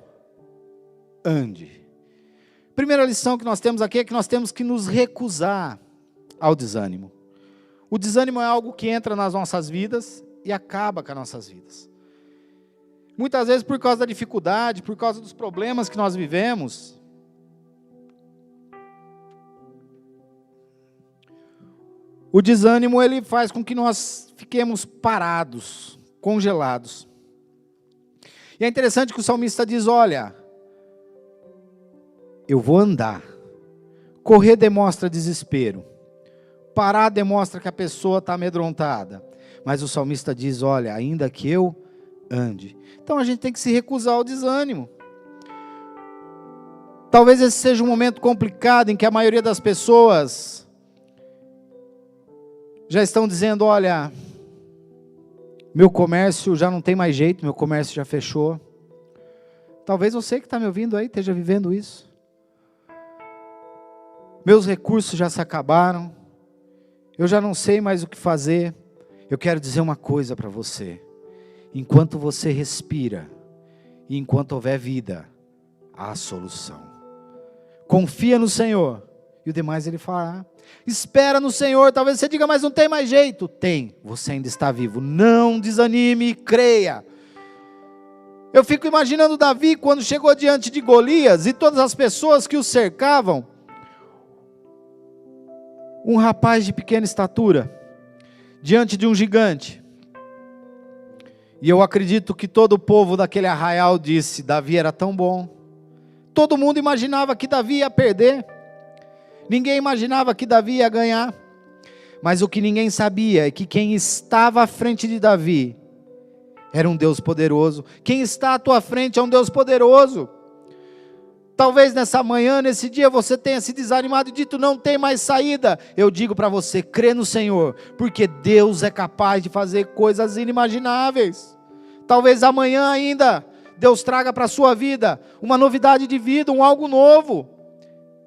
ande. Primeira lição que nós temos aqui é que nós temos que nos recusar ao desânimo. O desânimo é algo que entra nas nossas vidas e acaba com as nossas vidas. Muitas vezes por causa da dificuldade, por causa dos problemas que nós vivemos, o desânimo ele faz com que nós fiquemos parados, congelados. E é interessante que o salmista diz: olha, eu vou andar. Correr demonstra desespero. Parar demonstra que a pessoa está amedrontada. Mas o salmista diz: olha, ainda que eu ande. Então a gente tem que se recusar ao desânimo. Talvez esse seja um momento complicado em que a maioria das pessoas já estão dizendo: olha, meu comércio já não tem mais jeito, meu comércio já fechou. Talvez você que está me ouvindo aí esteja vivendo isso. Meus recursos já se acabaram, eu já não sei mais o que fazer. Eu quero dizer uma coisa para você: enquanto você respira, e enquanto houver vida, há solução. Confia no Senhor, e o demais Ele fará. Espera no Senhor. Talvez você diga: mas não tem mais jeito. Tem, você ainda está vivo. Não desanime, creia. Eu fico imaginando Davi quando chegou diante de Golias, e todas as pessoas que o cercavam. Um rapaz de pequena estatura, diante de um gigante. E eu acredito que todo o povo daquele arraial disse: Davi era tão bom. Todo mundo imaginava que Davi ia perder. Ninguém imaginava que Davi ia ganhar. Mas o que ninguém sabia é que quem estava à frente de Davi era um Deus poderoso. Quem está à tua frente é um Deus poderoso. Talvez nessa manhã, nesse dia, você tenha se desanimado e dito: não tem mais saída. Eu digo para você: crê no Senhor, porque Deus é capaz de fazer coisas inimagináveis. Talvez amanhã ainda Deus traga para a sua vida uma novidade de vida, um algo novo.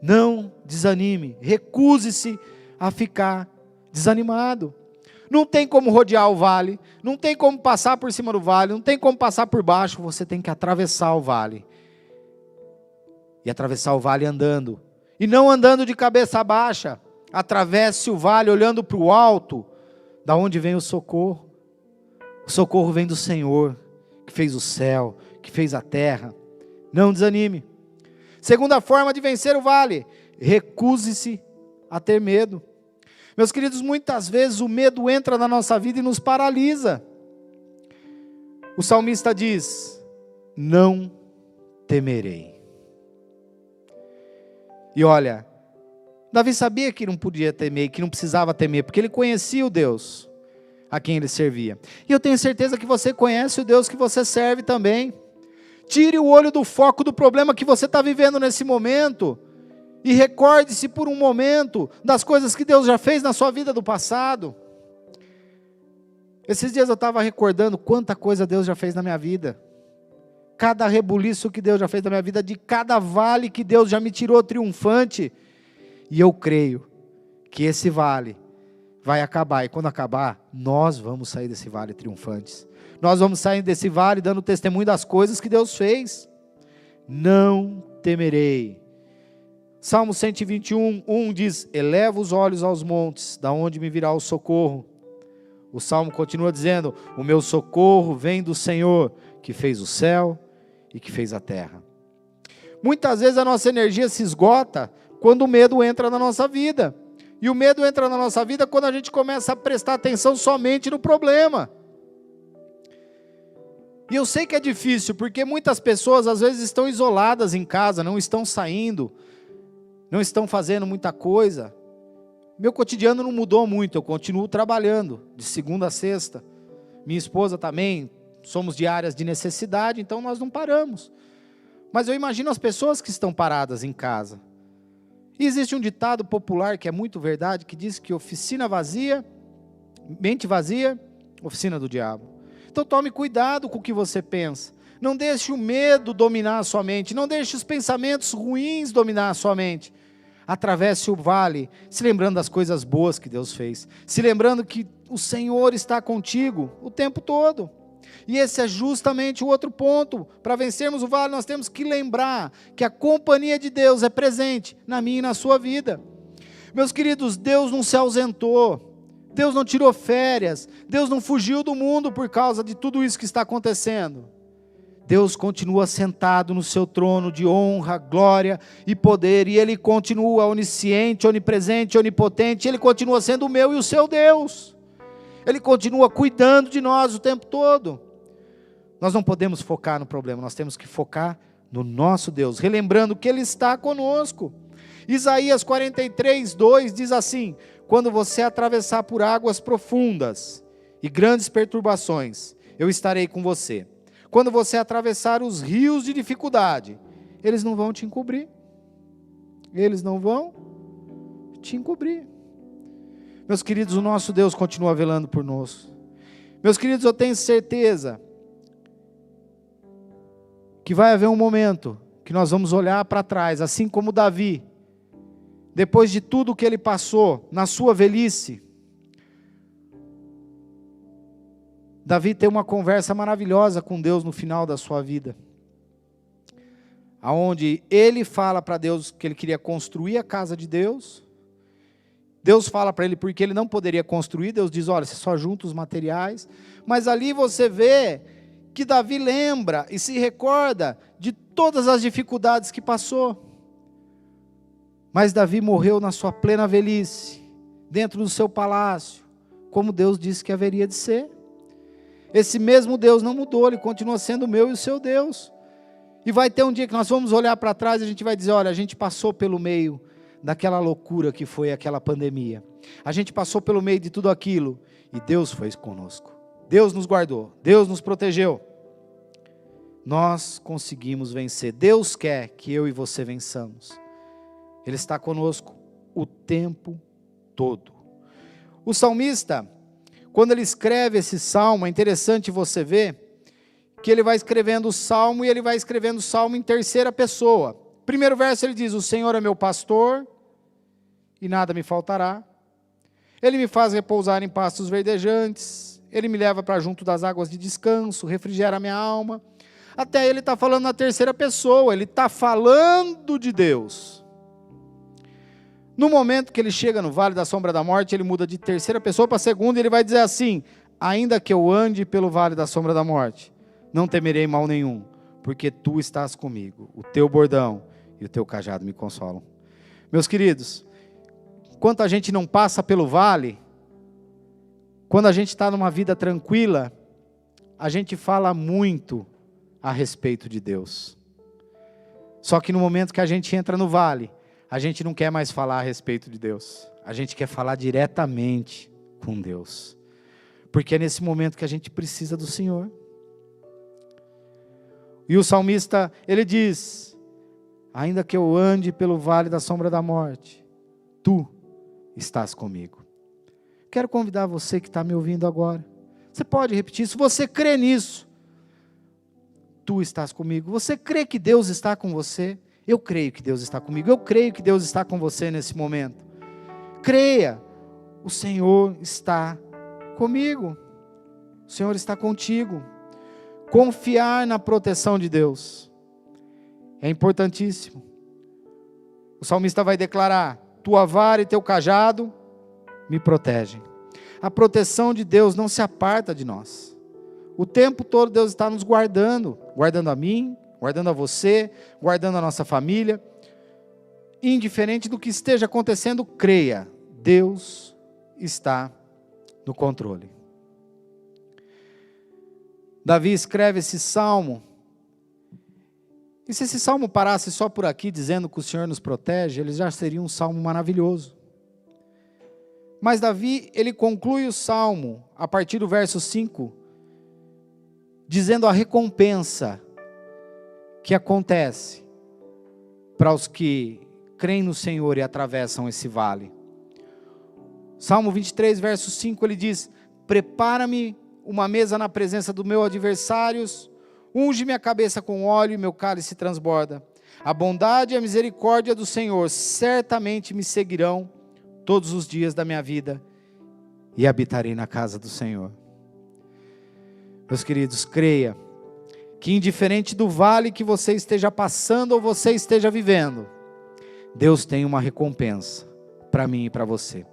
Não desanime, recuse-se a ficar desanimado. Não tem como rodear o vale, não tem como passar por cima do vale, não tem como passar por baixo. Você tem que atravessar o vale. E atravessar o vale andando, e não andando de cabeça baixa. Atravesse o vale olhando para o alto, da onde vem o socorro. O socorro vem do Senhor, que fez o céu, que fez a terra. Não desanime. Segunda forma de vencer o vale: recuse-se a ter medo. Meus queridos, muitas vezes o medo entra na nossa vida e nos paralisa. O salmista diz: não temerei. E olha, Davi sabia que não podia temer, que não precisava temer, porque ele conhecia o Deus a quem ele servia. E eu tenho certeza que você conhece o Deus que você serve também. Tire o olho do foco do problema que você está vivendo nesse momento, e recorde-se por um momento das coisas que Deus já fez na sua vida do passado. Esses dias eu estava recordando quanta coisa Deus já fez na minha vida. Cada rebuliço que Deus já fez na minha vida, de cada vale que Deus já me tirou triunfante. E eu creio que esse vale vai acabar, e quando acabar, nós vamos sair desse vale triunfantes. Nós vamos sair desse vale dando testemunho das coisas que Deus fez. Não temerei. Salmo 121:1 diz: eleva os olhos aos montes, da onde me virá o socorro. O Salmo continua dizendo: o meu socorro vem do Senhor, que fez o céu e que fez a terra. Muitas vezes a nossa energia se esgota quando o medo entra na nossa vida. E o medo entra na nossa vida quando a gente começa a prestar atenção somente no problema. E eu sei que é difícil, porque muitas pessoas às vezes estão isoladas em casa, não estão saindo, não estão fazendo muita coisa. Meu cotidiano não mudou muito, eu continuo trabalhando de segunda a sexta. Minha esposa também, somos de áreas de necessidade, então nós não paramos. Mas eu imagino as pessoas que estão paradas em casa. E existe um ditado popular que é muito verdade, que diz que oficina vazia, mente vazia, oficina do diabo. Então tome cuidado com o que você pensa. Não deixe o medo dominar a sua mente, não deixe os pensamentos ruins dominar a sua mente. Atravesse o vale, se lembrando das coisas boas que Deus fez, se lembrando que o Senhor está contigo o tempo todo. E esse é justamente o outro ponto. Para vencermos o vale, nós temos que lembrar que a companhia de Deus é presente na minha e na sua vida. Meus queridos, Deus não se ausentou, Deus não tirou férias, Deus não fugiu do mundo por causa de tudo isso que está acontecendo. Deus continua sentado no seu trono de honra, glória e poder, e Ele continua onisciente, onipresente, onipotente, Ele continua sendo o meu e o seu Deus. Ele continua cuidando de nós o tempo todo. Nós não podemos focar no problema, nós temos que focar no nosso Deus, relembrando que Ele está conosco. Isaías 43:2 diz assim: quando você atravessar por águas profundas e grandes perturbações, eu estarei com você. Quando você atravessar os rios de dificuldade, eles não vão te encobrir. Eles não vão te encobrir. Meus queridos, o nosso Deus continua velando por nós. Meus queridos, eu tenho certeza que vai haver um momento que nós vamos olhar para trás, assim como Davi, depois de tudo que ele passou na sua velhice. Davi tem uma conversa maravilhosa com Deus no final da sua vida, aonde ele fala para Deus que ele queria construir a casa de Deus. Deus fala para ele porque ele não poderia construir. Deus diz: olha, você só junta os materiais. Mas ali você vê que Davi lembra e se recorda de todas as dificuldades que passou. Mas Davi morreu na sua plena velhice, dentro do seu palácio, como Deus disse que haveria de ser. Esse mesmo Deus não mudou, Ele continua sendo o meu e o seu Deus. E vai ter um dia que nós vamos olhar para trás e a gente vai dizer: olha, a gente passou pelo meio daquela loucura que foi aquela pandemia. A gente passou pelo meio de tudo aquilo e Deus foi conosco. Deus nos guardou, Deus nos protegeu. Nós conseguimos vencer. Deus quer que eu e você vençamos. Ele está conosco o tempo todo. O salmista, quando ele escreve esse salmo, é interessante você ver que ele vai escrevendo o salmo e ele vai escrevendo o salmo em terceira pessoa. Primeiro verso ele diz: o Senhor é meu pastor e nada me faltará. Ele me faz repousar em pastos verdejantes, Ele me leva para junto das águas de descanso, refrigera a minha alma. Até ele está falando na terceira pessoa, ele está falando de Deus. No momento que ele chega no vale da sombra da morte, ele muda de terceira pessoa para segunda, e ele vai dizer assim: ainda que eu ande pelo vale da sombra da morte, não temerei mal nenhum, porque tu estás comigo, o teu bordão e o teu cajado me consolam. Meus queridos, enquanto a gente não passa pelo vale, quando a gente está numa vida tranquila, a gente fala muito a respeito de Deus. Só que no momento que a gente entra no vale, a gente não quer mais falar a respeito de Deus. A gente quer falar diretamente com Deus. Porque é nesse momento que a gente precisa do Senhor. E o salmista, ele diz: ainda que eu ande pelo vale da sombra da morte, tu estás comigo. Quero convidar você que está me ouvindo agora. Você pode repetir, se você crê nisso. Tu estás comigo. Você crê que Deus está com você? Eu creio que Deus está comigo. Eu creio que Deus está com você nesse momento. Creia, o Senhor está comigo. O Senhor está contigo. Confiar na proteção de Deus é importantíssimo. O salmista vai declarar: tua vara e teu cajado me protegem. A proteção de Deus não se aparta de nós. O tempo todo Deus está nos guardando, guardando a mim, guardando a você, guardando a nossa família. Indiferente do que esteja acontecendo, creia, Deus está no controle. Davi escreve esse salmo, e se esse salmo parasse só por aqui, dizendo que o Senhor nos protege, ele já seria um salmo maravilhoso. Mas Davi, ele conclui o salmo, a partir do verso 5, dizendo a recompensa que acontece para os que creem no Senhor e atravessam esse vale. Salmo 23, verso 5, ele diz: prepara-me uma mesa na presença dos meus adversários, unge minha cabeça com óleo e meu cálice transborda. A bondade e a misericórdia do Senhor certamente me seguirão todos os dias da minha vida, e habitarei na casa do Senhor. Meus queridos, creia que indiferente do vale que você esteja passando ou você esteja vivendo, Deus tem uma recompensa para mim e para você.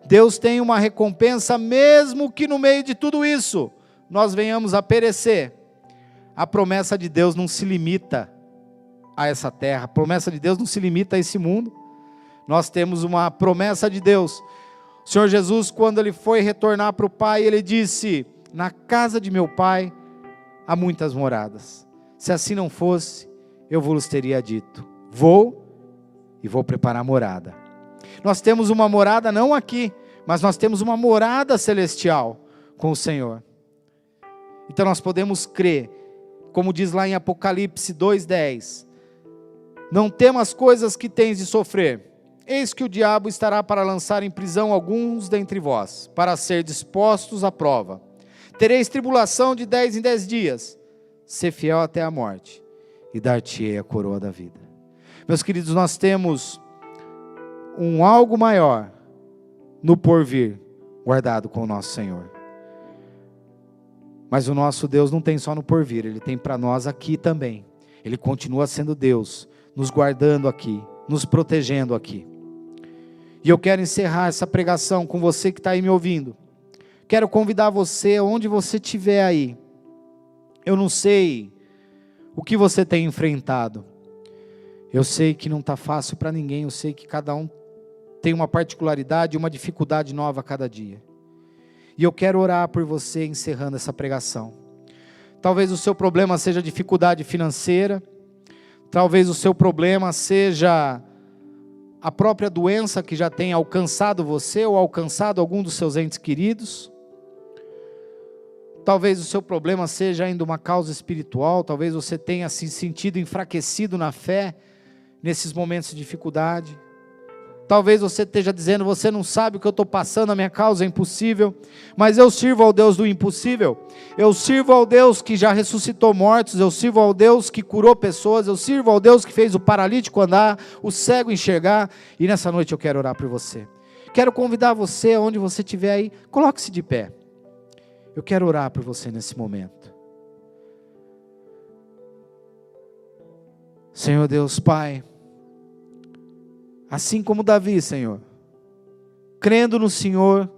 Deus tem uma recompensa mesmo que no meio de tudo isso nós venhamos a perecer. A promessa de Deus não se limita a essa terra, a promessa de Deus não se limita a esse mundo. Nós temos uma promessa de Deus. O Senhor Jesus, quando Ele foi retornar para o Pai, Ele disse: na casa de meu Pai há muitas moradas. Se assim não fosse, eu vos teria dito: vou e vou preparar morada. Nós temos uma morada não aqui, mas nós temos uma morada celestial com o Senhor. Então nós podemos crer, como diz lá em Apocalipse 2:10, não temas coisas que tens de sofrer, eis que o diabo estará para lançar em prisão alguns dentre vós, para ser dispostos à prova. Tereis tribulação de 10 em 10 dias, ser fiel até a morte, e dar-te-ei a coroa da vida. Meus queridos, nós temos um algo maior no porvir, guardado com o nosso Senhor. Mas o nosso Deus não tem só no porvir, Ele tem para nós aqui também. Ele continua sendo Deus, nos guardando aqui, nos protegendo aqui. E eu quero encerrar essa pregação com você que está aí me ouvindo. Quero convidar você, onde você estiver aí. Eu não sei o que você tem enfrentado. Eu sei que não está fácil para ninguém. Eu sei que cada um tem uma particularidade, uma dificuldade nova a cada dia. E eu quero orar por você encerrando essa pregação. Talvez o seu problema seja dificuldade financeira. Talvez o seu problema seja a própria doença que já tem alcançado você ou alcançado algum dos seus entes queridos. Talvez o seu problema seja ainda uma causa espiritual. Talvez você tenha se sentido enfraquecido na fé nesses momentos de dificuldade. Talvez você esteja dizendo: você não sabe o que eu estou passando, a minha causa é impossível. Mas eu sirvo ao Deus do impossível. Eu sirvo ao Deus que já ressuscitou mortos. Eu sirvo ao Deus que curou pessoas. Eu sirvo ao Deus que fez o paralítico andar, o cego enxergar. E nessa noite eu quero orar por você. Quero convidar você, onde você estiver aí, coloque-se de pé. Eu quero orar por você nesse momento. Senhor Deus Pai, assim como Davi, Senhor, crendo no Senhor,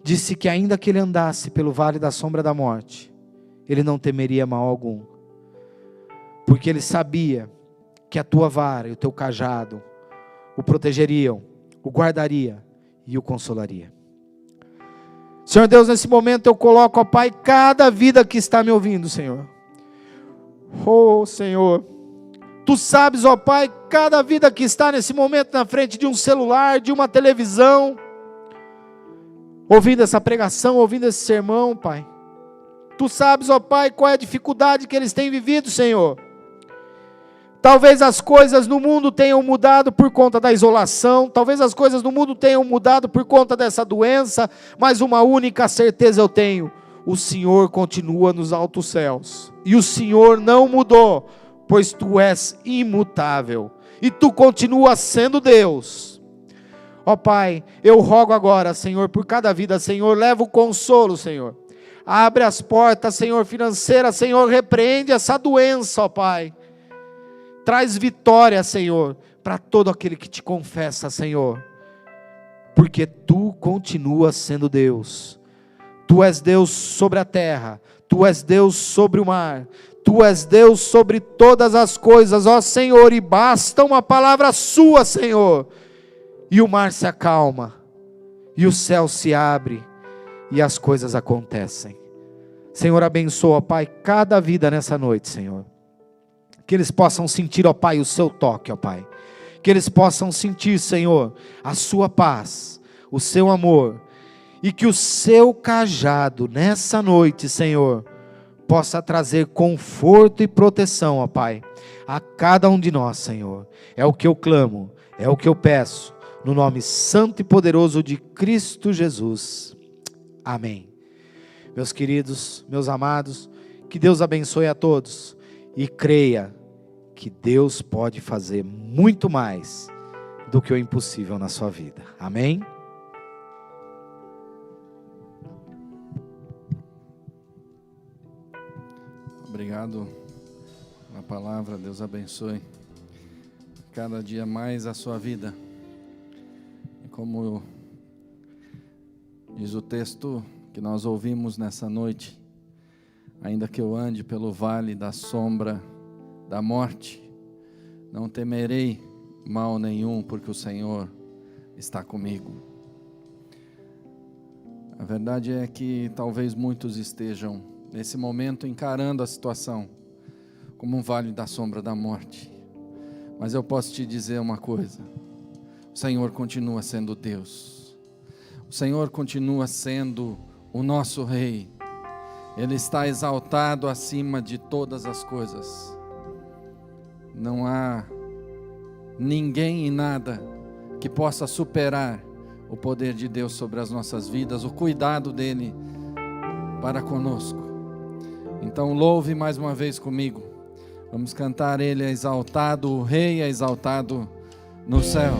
disse que ainda que ele andasse pelo vale da sombra da morte, ele não temeria mal algum, porque ele sabia que a tua vara e o teu cajado o protegeriam, o guardaria e o consolariam. Senhor Deus, nesse momento eu coloco, ó Pai, cada vida que está me ouvindo, Senhor. Oh Senhor, Tu sabes, ó Pai, cada vida que está nesse momento na frente de um celular, de uma televisão, ouvindo essa pregação, ouvindo esse sermão, Pai. Tu sabes, ó Pai, qual é a dificuldade que eles têm vivido, Senhor. Talvez as coisas no mundo tenham mudado por conta da isolação, talvez as coisas no mundo tenham mudado por conta dessa doença, mas uma única certeza eu tenho: o Senhor continua nos altos céus, e o Senhor não mudou, pois Tu és imutável, e Tu continuas sendo Deus. Ó Pai, eu rogo agora, Senhor, por cada vida, Senhor, leva o consolo, Senhor. Abre as portas, Senhor, financeiras, Senhor, repreende essa doença, ó Pai. Traz vitória, Senhor, para todo aquele que Te confessa, Senhor. Porque Tu continuas sendo Deus. Tu és Deus sobre a terra, Tu és Deus sobre o mar, Tu és Deus sobre todas as coisas, ó Senhor, e basta uma palavra Sua, Senhor, e o mar se acalma, e o céu se abre, e as coisas acontecem. Senhor, abençoa, Pai, cada vida nessa noite, Senhor. Que eles possam sentir, ó Pai, o Seu toque, ó Pai. Que eles possam sentir, Senhor, a Sua paz, o Seu amor, e que o Seu cajado nessa noite, Senhor, possa trazer conforto e proteção, ó Pai, a cada um de nós, Senhor. É o que eu clamo, é o que eu peço, no nome santo e poderoso de Cristo Jesus. Amém. Meus queridos, meus amados, que Deus abençoe a todos, e creia que Deus pode fazer muito mais do que o impossível na sua vida. Amém? Obrigado pela palavra. Deus abençoe cada dia mais a sua vida. E como diz o texto que nós ouvimos nessa noite, ainda que eu ande pelo vale da sombra da morte, não temerei mal nenhum, porque o Senhor está comigo. A verdade é que talvez muitos estejam nesse momento encarando a situação como um vale da sombra da morte. Mas eu posso te dizer uma coisa: o Senhor continua sendo Deus. O Senhor continua sendo o nosso Rei. Ele está exaltado acima de todas as coisas. Não há ninguém e nada que possa superar o poder de Deus sobre as nossas vidas, o cuidado dele para conosco. Então louve mais uma vez comigo. Vamos cantar: Ele é exaltado, o Rei é exaltado no céu.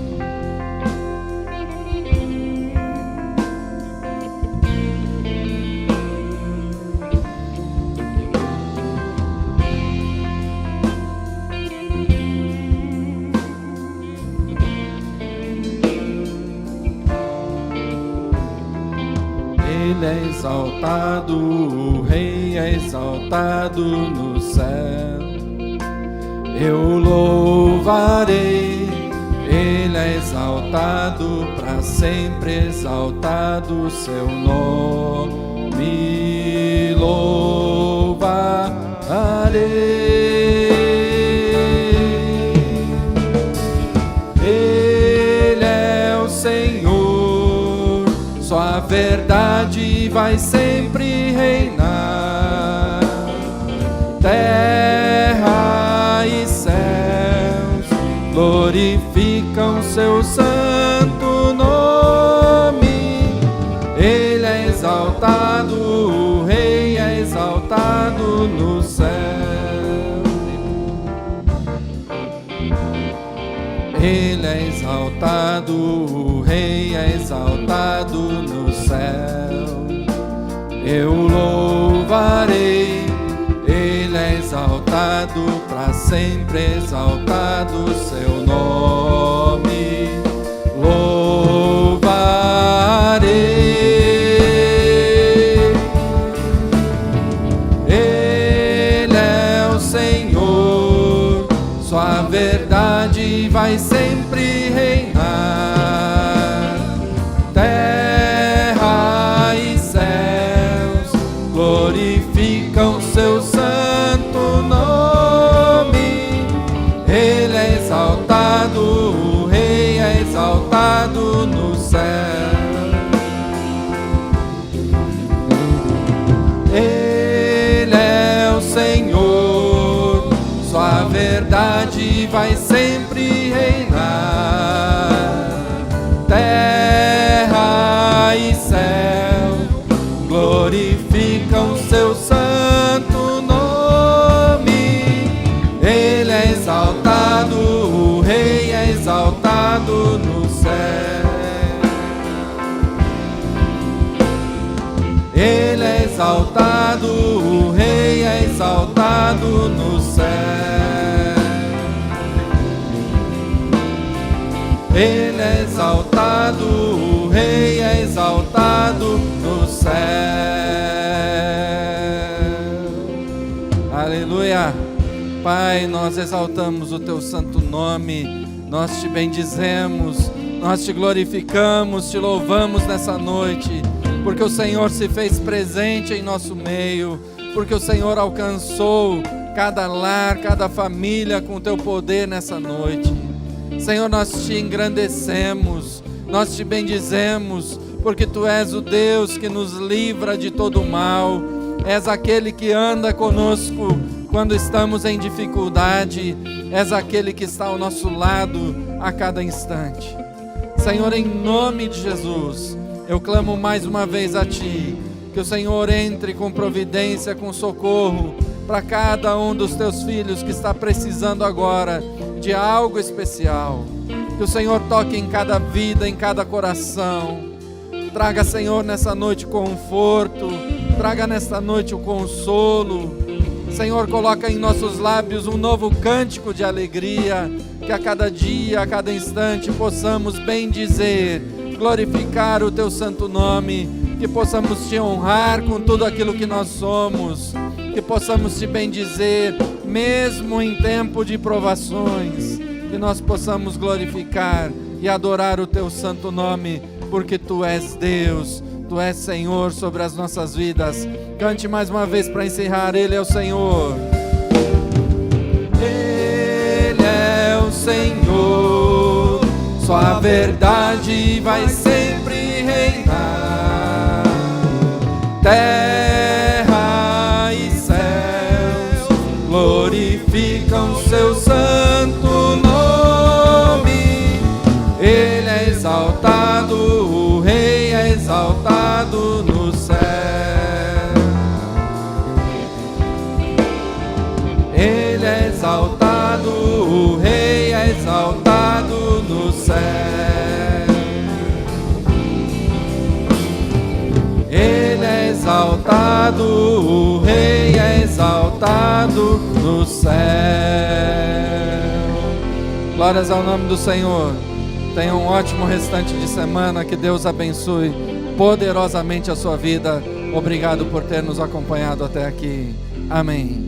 Ele é exaltado, o Rei é exaltado no céu. Eu louvarei, Ele é exaltado, para sempre exaltado, seu nome louvarei. Ele é o Senhor, sua verdade vai sempre reinar. Terra e céus glorificam seu santo nome. Ele é exaltado, o Rei é exaltado no céu. Ele é exaltado, o Rei é exaltado no céu. Eu louvarei, Ele é exaltado, para sempre exaltado, seu nome louvarei. Ele é o Senhor, sua verdade vai sempre reinar. Terra e céus glorificam seu santo nome. Ele é exaltado, o Rei é exaltado no céu. Ele é o Senhor, sua verdade vai sempre reinar. Terra e céu glorificam seu santo nome. Ele é exaltado, o Rei é exaltado no céu. Ele é exaltado, o Rei é exaltado no céu. Ele é exaltado, o Rei é exaltado no céu. Aleluia. Pai, nós exaltamos o teu santo nome, nós te bendizemos, nós te glorificamos, te louvamos nessa noite, porque o Senhor se fez presente em nosso meio, porque o Senhor alcançou cada lar, cada família com o teu poder nessa noite. Senhor, nós te engrandecemos, nós te bendizemos, porque tu és o Deus que nos livra de todo o mal, és aquele que anda conosco quando estamos em dificuldade, és aquele que está ao nosso lado a cada instante. Senhor, em nome de Jesus, eu clamo mais uma vez a Ti, que o Senhor entre com providência, com socorro, para cada um dos Teus filhos que está precisando agora de algo especial. Que o Senhor toque em cada vida, em cada coração. Traga, Senhor, nessa noite conforto, traga nessa noite o consolo. Senhor, coloca em nossos lábios um novo cântico de alegria, que a cada dia, a cada instante possamos bendizer, glorificar o Teu santo nome, que possamos Te honrar com tudo aquilo que nós somos, que possamos Te bendizer mesmo em tempo de provações, que nós possamos glorificar e adorar o Teu santo nome, porque Tu és Deus, Tu és Senhor sobre as nossas vidas. Cante mais uma vez para encerrar. Ele é o Senhor. Ele é o Senhor, só a verdade vai sempre reinar. Terra e céus glorificam seu santo nome. Ele é exaltado, o Rei é exaltado no céu. Ele é exaltado, o Rei é exaltado no céu. Ele é exaltado, o Rei é exaltado no céu. Glórias ao nome do Senhor. Tenha um ótimo restante de semana. Que Deus abençoe poderosamente a sua vida. Obrigado por ter nos acompanhado até aqui. Amém.